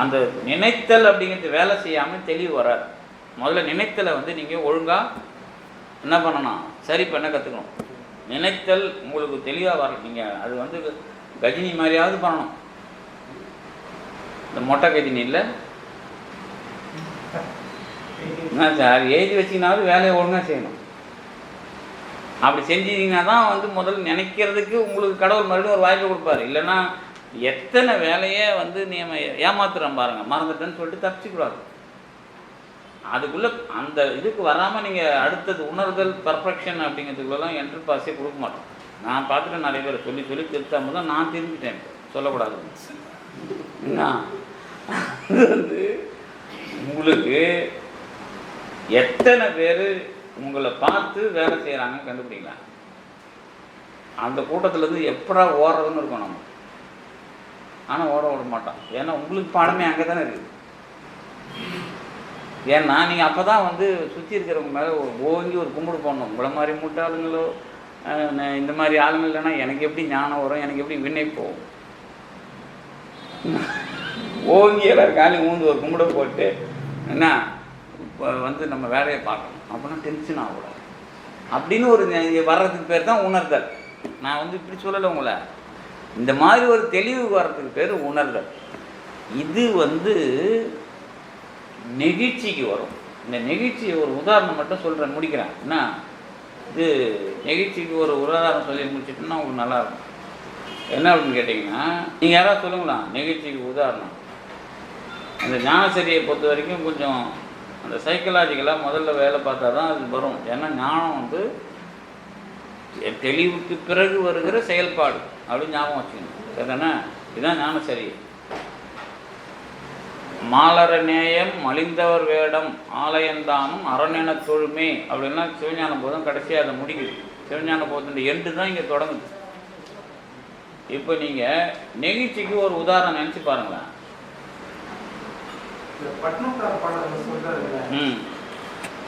Speaker 1: அந்த நினைத்தல் அப்படிங்கிறது வேலை செய்யாமல் தெளிவு வராது. முதல்ல நினைத்தலை வந்து நீங்கள் ஒழுங்காக என்ன பண்ணணும், சரி பண்ண கற்றுக்கணும். நினைத்தல் உங்களுக்கு தெளிவாக வர நீங்கள் அது வந்து கஜினி மாதிரியாவது பண்ணணும். இந்த மொட்டை கஜினி இல்லை சார், எழுதி வச்சிங்கனாவது வேலையை ஒழுங்காக செய்யணும். அப்படி செஞ்சீங்கன்னா தான் வந்து முதல்ல நினைக்கிறதுக்கு உங்களுக்கு கடவுள் மறுபடியும் ஒரு வாய்ப்பு கொடுப்பாரு. இல்லைன்னா எத்தனை வேலையை வந்து நீ ஏமாத்துறோம் பாருங்க, மறந்துட்டேன்னு சொல்லிட்டு தப்பிச்சுக்கூடாது. அதுக்குள்ளே அந்த இதுக்கு வராமல் நீங்கள் அடுத்தது உணர்தல் பர்ஃபெக்ஷன் அப்படிங்கிறதுக்குள்ளெல்லாம் என்ட்ரி பாஸே கொடுக்க மாட்டோம். நான் பார்த்துட்டு நிறைய பேர் சொல்லி சொல்லி திருத்தாமல் தான் நான் திரும்பிட்டேன். சொல்லக்கூடாது. என்ன அது வந்து உங்களுக்கு எத்தனை பேர் உங்களை பார்த்து வேலை செய்கிறாங்கன்னு கண்டுபிடிக்கலாம். அந்த கூட்டத்துலேருந்து எப்படா ஓடுறதுன்னு இருக்கும் நம்ம. ஆனால் ஓட விட மாட்டோம். ஏன்னா உங்களுக்கு பாடமே அங்கே தானே இருக்குது. ஏன்னா நீங்கள் அப்போ தான் வந்து சுற்றி இருக்கிறவங்க மேலே ஓங்கி ஒரு கும்பிடு போடணும். உங்களை மாதிரி மூட்டை ஆளுங்களோ இந்த மாதிரி ஆளுங்கள் இல்லைன்னா எனக்கு எப்படி ஞானம் வரும், எனக்கு எப்படி வினை போகும். ஓங்கி எல்லாரும் காலி ஊந்து ஒரு கும்பிட போட்டு என்ன வந்து நம்ம வேலையை பார்க்கணும். அப்படின்னா டென்ஷன் ஆகக்கூடாது அப்படின்னு ஒரு வர்றதுக்கு பேர் தான் உணர்தல். நான் வந்து இப்படி சொல்லலை உங்களை, இந்த மாதிரி ஒரு தெளிவு வர்றதுக்கு பேர் உணர்தல். இது வந்து நெகிழ்ச்சிக்கு வரும். இந்த நெகிழ்ச்சி ஒரு உதாரணம் மட்டும் சொல்கிறேன், முடிக்கிறேன். என்ன இது நெகிழ்ச்சிக்கு ஒரு உதாரணம் சொல்லி முடிச்சிட்டோம்னா உங்களுக்கு நல்லாயிருக்கும். என்ன அப்படின்னு கேட்டிங்கன்னா, நீங்கள் யாராவது சொல்லுங்களா நெகிழ்ச்சிக்கு உதாரணம்? அந்த ஞானசரியை பொறுத்த வரைக்கும் கொஞ்சம் அந்த சைக்கலாஜிக்கலாக முதல்ல வேலை பார்த்தா தான் அது வரும். ஏன்னா ஞானம் வந்து தெளிவுக்கு பிறகு வருகிற செயல்பாடு அப்படின்னு ஞாபகம் வச்சுக்கணும். சரிதானே? இதுதான் ஞானசரி. மாலர நேயம் மலிந்தவர் வேடம் ஆலயந்தானும் அரணென தொழுமே அப்படின்னா சிவஞான போதம் கடைசியாக அதை முடிக்குது. சிவஞான போதத்தின் எண்டு தான் இங்கே தொடங்குது. இப்போ நீங்கள் நெகிழ்ச்சிக்கு ஒரு உதாரணம் நினச்சி பாருங்களேன்.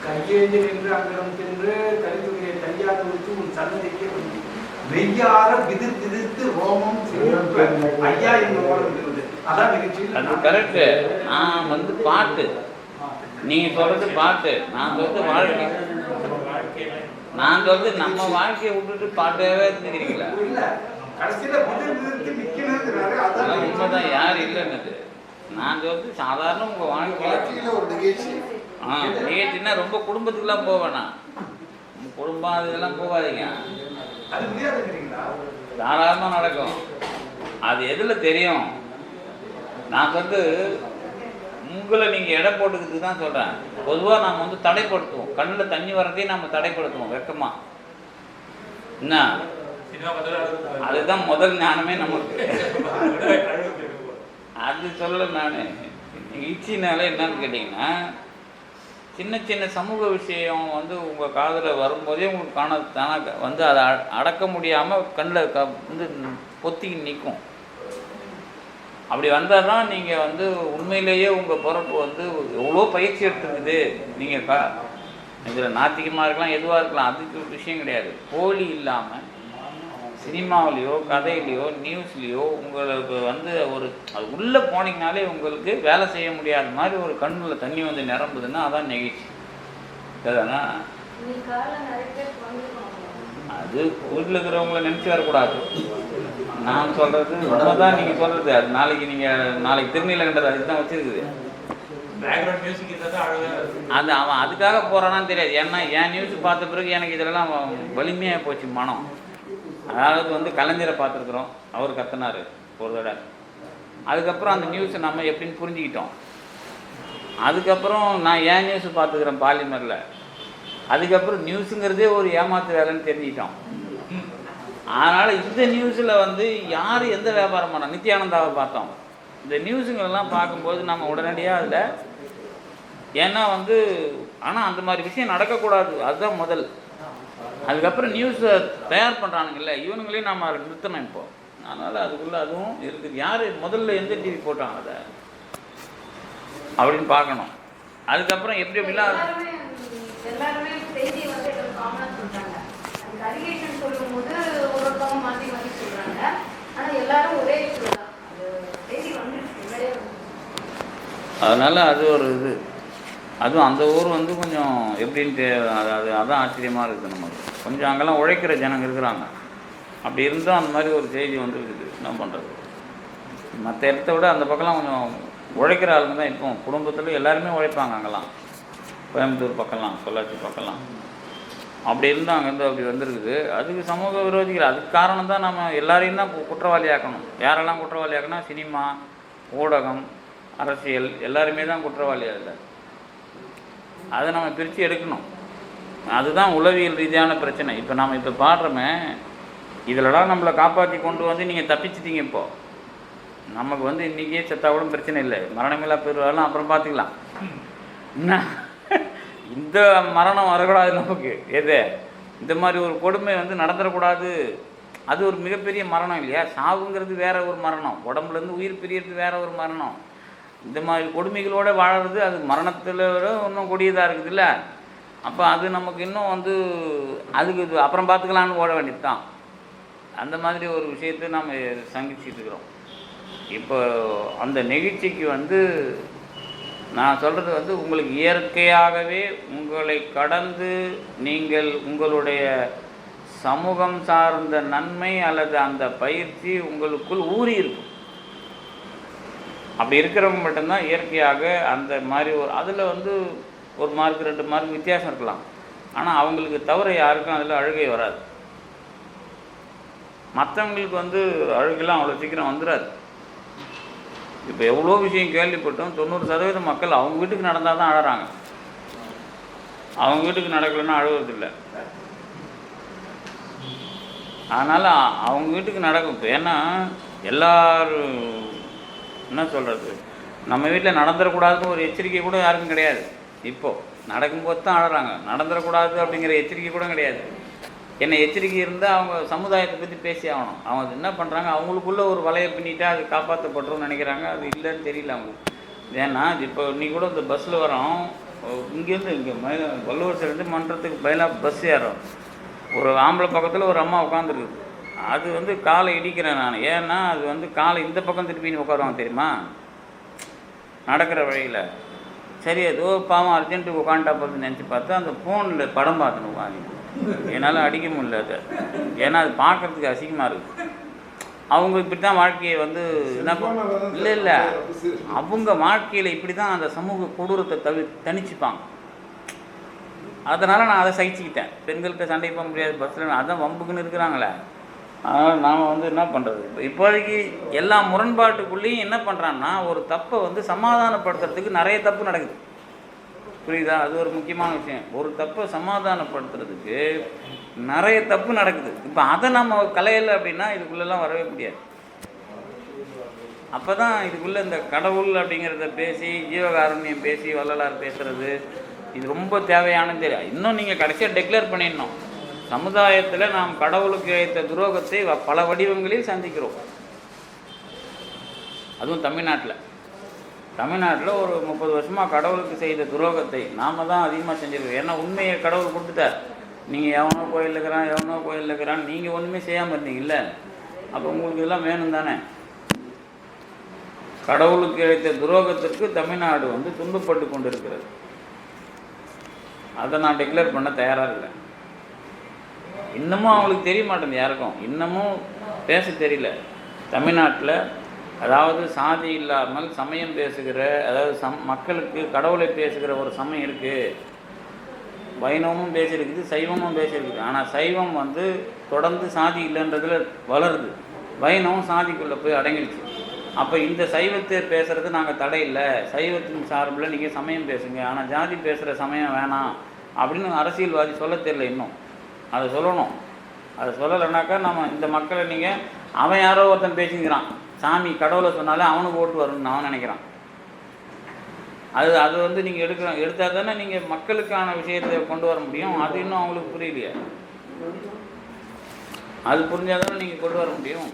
Speaker 4: கையேந்து நின்று அங்கிடம் சென்று கலித்துறையை கையாக வச்சு உன் சன்னதிக்கு வெய்யார விதிர் திதிர்த்து ரோமம் ஐயா இந்த ஓரம் இருந்தது. அதான் நிகழ்ச்சி.
Speaker 1: அது கரெக்டு. நான் வந்து பாட்டு, நீங்கள் சொல்கிறது பாட்டு, நான் சொல்றது வாழ்க்கை. நான் சொல்றது நம்ம வாழ்க்கையை விட்டுட்டு பாட்டாவே இருந்துக்கிறீங்களா?
Speaker 4: கடைசியில் விதிர் திதிர்த்து நிற்கிறது.
Speaker 1: அதான் உண்மைதான். யார் இல்லைன்னு நான் சொல்றது சாதாரண உங்கள் வாழ்க்கையில்
Speaker 3: ஒரு நிகழ்ச்சி.
Speaker 1: நிகழ்ச்சின்னா ரொம்ப குடும்பத்துக்குலாம் போக வேணாம். குடும்பம் அதெல்லாம் போகாதீங்க. தாராளமாக நடக்கும். அது எதில் தெரியும்? நான் வந்து உங்களை நீங்கள் எடை போட்டுக்கிறதுக்கு தான் சொல்கிறேன். பொதுவாக நாம் வந்து தடைப்படுத்துவோம். கண்ணில் தண்ணி வர்றதையும் நம்ம தடைப்படுத்துவோம் வெக்கமாக. என்ன அதுதான் முதல் ஞானமே நமக்கு. அது சொல்ல நான் ஈச்சினால என்னன்னு கேட்டிங்கன்னா, சின்ன சின்ன சமூக விஷயம் வந்து உங்கள் காதில் வரும்போதே உங்களுக்கு தானாக வந்து அதை அடக்க முடியாமல் கண்ணில் வந்து பொத்திக்கு நிற்கும். அப்படி வந்தால் தான் நீங்கள் வந்து உண்மையிலேயே உங்கள் பிறப்பு வந்து எவ்வளோ பயிற்சி எடுத்துருக்குது. நீங்கள் இதில் நாத்திகமாக இருக்கலாம், எதுவாக இருக்கலாம், அதுக்கு விஷயம் கிடையாது. போலி இல்லாமல் சினிமாவிலையோ கதையிலையோ நியூஸ்லேயோ உங்களுக்கு வந்து ஒரு அது உள்ளே போனீங்கனாலே உங்களுக்கு வேலை செய்ய முடியாத மாதிரி ஒரு கண்ணில் தண்ணி வந்து நிரம்புதுன்னா அதான் நெகிழ்ச்சி. சரிதானா? அது வீட்டில் இருக்கிறவங்கள நினச்சி வரக்கூடாது. நான் சொல்கிறது ரொம்ப தான் நீங்கள் சொல்கிறது. அது நாளைக்கு திருநீலகண்டது அதுதான் வச்சுருக்குது. அது அவன் அதுக்காக போகிறானான்னு தெரியாது. ஏன்னா என் நியூஸ் பார்த்த பிறகு எனக்கு இதெல்லாம் வலிமையாக போச்சு மனம். அதாவது வந்து கலைஞரை பார்த்துருக்குறோம், அவர் கத்தினார் ஒரு தடவை. அதுக்கப்புறம் அந்த நியூஸை நம்ம எப்படின்னு புரிஞ்சுக்கிட்டோம். அதுக்கப்புறம் நான் ஏன் நியூஸ் பார்த்துக்கிறேன் பாலிமரில். அதுக்கப்புறம் நியூஸுங்கிறதே ஒரு ஏமாத்து வேலைன்னு தெரிஞ்சுக்கிட்டோம். அதனால் இந்த நியூஸில் வந்து யார் எந்த வியாபாரம் பண்ணோம், நித்யானந்தாவை பார்த்தோம். இந்த நியூஸுங்களெல்லாம் பார்க்கும்போது நம்ம உடனடியாக அதில், ஏன்னா வந்து ஆனால் அந்த மாதிரி விஷயம் நடக்கக்கூடாது, அதுதான் முதல். அதுக்கப்புறம் நியூஸை தயார் பண்ணுறானுங்கல்ல, இவனுங்களையும் நம்ம அதை நிறுத்தணும் இப்போது. அதனால் அதுக்குள்ளே அதுவும் இருக்குது. யார் முதல்ல எந்த டிவி போட்டாங்க அதை அப்படின்னு பார்க்கணும். அதுக்கப்புறம் எப்படி எப்படிலாம்
Speaker 5: எல்லாருமே செய்தி வந்து காமனா சொல்றாங்க. அது அரிகேஷன் சொல்லும்போது ஒருத்தவங்க மாற்றி மாற்றி சொல்றாங்க. ஆனால் எல்லாரும் ஒரே சொல்றாங்க. அது செய்தி வந்துடுச்சு.
Speaker 1: அதனால் அது ஒரு இது. அதுவும் அந்த ஊர் வந்து கொஞ்சம் எப்படின்ட்டு அதான் ஆச்சரியமாக இருக்குது. நமக்கு கொஞ்சம் அங்கெல்லாம் உழைக்கிற ஜனங்க இருக்கிறாங்க. அப்படி இருந்தும் அந்த மாதிரி ஒரு செய்தி வந்துருக்குது. என்ன பண்ணுறது? மற்ற இடத்த விட அந்த பக்கம்லாம் கொஞ்சம் உழைக்கிற ஆளுங்க தான். இப்போ குடும்பத்தில் எல்லாருமே உழைப்பாங்க அங்கெல்லாம். கோயம்புத்தூர் பக்கம்லாம், பொள்ளாச்சி பக்கம்லாம் அப்படி இருந்தால் அங்கேருந்து அப்படி வந்துருக்குது. அதுக்கு சமூக விரோதிகள். அதுக்கு காரணம் தான் நம்ம எல்லாரையும் தான் குற்றவாளியாக்கணும். யாரெல்லாம் குற்றவாளியாக்கணும்? சினிமா, ஊடகம், அரசியல் எல்லாருமே தான் குற்றவாளியாக இல்லை. அதை நம்ம பிரித்து எடுக்கணும். அதுதான் உளவியல் ரீதியான பிரச்சனை. இப்போ நாம் இப்போ பாடுறோமே, இதிலலாம் நம்மளை காப்பாற்றி கொண்டு வந்து நீங்கள் தப்பிச்சிட்டீங்க. இப்போது நமக்கு வந்து இன்றைக்கே செத்தா கூட பிரச்சனை இல்லை, மரணமில்லா பெறுவாலும் அப்புறம் பார்த்துக்கலாம். என்ன இந்த மரணம் வரக்கூடாது நமக்கு. எது இந்த மாதிரி ஒரு கொடுமை வந்து நடந்துடக்கூடாது. அது ஒரு மிகப்பெரிய மரணம் இல்லையா? சாவுங்கிறது வேற ஒரு மரணம், உடம்புலேருந்து உயிர் பிரியறது வேற ஒரு மரணம். இந்த மாதிரி கொடுமைகளோடு வாழறது அது மரணத்தில் இன்னும் கொடியதாக இருக்குது இல்லை? அப்போ அது நமக்கு இன்னும் வந்து அதுக்கு இது அப்புறம் பார்த்துக்கலான்னு ஓட வேண்டியது தான். அந்த மாதிரி ஒரு விஷயத்தை நம்ம சங்கிச்சிட்டு இருக்கிறோம். இப்போ அந்த நிகழ்ச்சிக்கு வந்து நான் சொல்கிறது வந்து உங்களுக்கு இயற்கையாகவே உங்களை கடந்து நீங்கள் உங்களுடைய சமூகம் சார்ந்த நன்மை அல்லது அந்த பயிற்சி உங்களுக்குள் ஊறி இருக்கும். அப்படி இருக்கிறவங்க மட்டும்தான் இயற்கையாக அந்த மாதிரி ஒரு அதில் வந்து ஒரு மார்க் 2 மார்க் வித்தியாசம் இருக்கலாம். ஆனால் அவங்களுக்கு தவிர யாருக்கும் அதில் அழுகை வராது. மற்றவங்களுக்கு வந்து அழுகெல்லாம் அவ்வளோ சீக்கிரம் வந்துடாது. இப்போ எவ்வளோ விஷயம் கேள்விப்பட்டோம். 90% மக்கள் அவங்க வீட்டுக்கு நடந்தால் தான் அழறாங்க. அவங்க வீட்டுக்கு நடக்கலைன்னா அழுவதில்லை. அதனால் அவங்க வீட்டுக்கு நடக்கும். ஏன்னா எல்லாரும் என்ன சொல்கிறது, நம்ம வீட்டில் நடந்துடக்கூடாதுன்னு ஒரு எச்சரிக்கை கூட யாருக்கும் கிடையாது. இப்போது நடக்கும்போது தான் அழறாங்க. நடந்துடக்கூடாது அப்படிங்கிற எச்சரிக்கை கூட கிடையாது. என்ன எச்சரிக்கை இருந்தால் அவங்க சமுதாயத்தை பற்றி பேசி ஆகணும். அவங்க என்ன பண்ணுறாங்க, அவங்களுக்குள்ள ஒரு வலையை பின்னிட்டா அது காப்பாற்றப்பட்டுருன்னு நினைக்கிறாங்க. அது இல்லைன்னு தெரியல அவங்களுக்கு. ஏன்னா இப்போ இன்னைக்கு கூட இந்த பஸ்ஸில் வரோம், இங்கேருந்து இங்கே வள்ளுவர்லேருந்து மன்றத்துக்கு பதிலாக பஸ் ஏறும். ஒரு ஆம்பளை பக்கத்தில் ஒரு அம்மா உட்காந்துருக்குது. அது வந்து காலை இடிக்கிறேன் நான். ஏன்னா அது வந்து காலை இந்த பக்கம் திருப்பின்னு உட்காருவாங்க தெரியுமா, நடக்கிற வழியில். சரி ஏதோ பாவம் அர்ஜென்ட்டுக்கு உட்காந்துட்டா போகிறது நினச்சி பார்த்தா அந்த ஃபோனில் படம் பார்த்துன்னு உட்காந்து என்னால் அடிக்க முடியல அதை. ஏன்னா அது பார்க்குறதுக்கு அசிங்கமாக இருக்குது. அவங்க இப்படி தான் வாழ்க்கையை வந்து என்ன இல்லை அவங்க வாழ்க்கையில் இப்படி தான் அந்த சமூக கொடூரத்தை தணிச்சுப்பாங்க. அதனால் நான் அதை சகிச்சுக்கிட்டேன். பெண்கள்கிட்ட சண்டை போக முடியாது பஸ்ஸில், அதான் வம்புக்குன்னு இருக்கிறாங்களே. அதனால் நாம் வந்து என்ன பண்ணுறது, இப்போதைக்கு எல்லா முரண்பாட்டுக்குள்ளேயும் என்ன பண்ணுறான்னா ஒரு தப்பை வந்து சமாதானப்படுத்துறதுக்கு நிறைய தப்பு நடக்குது. புரியுதா? அது ஒரு முக்கியமான விஷயம். ஒரு தப்பை சமாதானப்படுத்துறதுக்கு நிறைய தப்பு நடக்குது. இப்போ அதை நம்ம கலையலை அப்படின்னா இதுக்குள்ளெல்லாம் வரவே முடியாது. அப்போ தான் இதுக்குள்ளே இந்த கடவுள் அப்படிங்கிறத பேசி, ஜீவகாருண்யம் பேசி, வள்ளலார் பேசுகிறது இது ரொம்ப தேவையானது. இன்னும் நீங்கள் கடைசியாக டிக்ளேர் பண்ணிடணும், சமுதாயத்தில் நாம் கடவுளுக்கு இழைத்த துரோகத்தை பல வடிவங்களில் சந்திக்கிறோம். அதுவும் தமிழ்நாட்டில் ஒரு 30 வருஷமாக கடவுளுக்கு செய்த துரோகத்தை நாம் தான் அதிகமாக செஞ்சுருக்கோம். ஏன்னா உண்மையை கடவுள் கொடுத்துட்டார். நீங்கள் எவனோ கோயில் இருக்கிறான் நீங்கள் ஒன்றுமே செய்யாமல் இருந்தீங்கல்ல, அப்போ உங்களுக்கு இதெல்லாம் வேணும் தானே. கடவுளுக்கு இழைத்த துரோகத்திற்கு தமிழ்நாடு வந்து துன்பப்பட்டு கொண்டு இருக்கிறது. அதை நான் டிக்ளேர் பண்ண தயாராக இல்லை. இன்னமும் அவங்களுக்கு தெரிய மாட்டேங்குது, யாருக்கும் இன்னமும் பேச தெரியல. தமிழ்நாட்டில் அதாவது சாதி இல்லாமல் சமயம் பேசுகிற, அதாவது மக்களுக்கு கடவுளை பேசுகிற ஒரு சமயம் இருக்குது. வைணவமும் பேசியிருக்குது, சைவமும் பேசியிருக்குது. ஆனால் சைவம் வந்து தொடர்ந்து சாதி இல்லைன்றதுல வளருது, வைணவம் சாதிக்குள்ளே போய் அடங்கிடுச்சு. அப்போ இந்த சைவத்தை பேசுகிறது நாங்கள் தடை இல்லை, சைவத்தின் சார்பில் நீங்கள் சமயம் பேசுங்க, ஆனால் ஜாதி பேசுகிற சமயம் வேணாம் அப்படின்னு அரசியல்வாதி சொல்ல தெரியல இன்னும். அதை சொல்லணும். அதை சொல்லலைனாக்கா நம்ம இந்த மக்களை நீங்கள் அவன் யாரோ ஒருத்தன் பேசிக்கிறான், சாமி கடவுளை சொன்னாலே அவனுக்கு ஓட்டு வரும்னு அவன் நினைக்கிறான். அது வந்து நீங்கள் எடுத்தால் தானே நீங்கள் மக்களுக்கான விஷயத்தை கொண்டு வர முடியும். அது இன்னும் அவங்களுக்கு புரியலையே. அது புரிஞ்சால் தானே நீங்கள் கொண்டு வர முடியும்.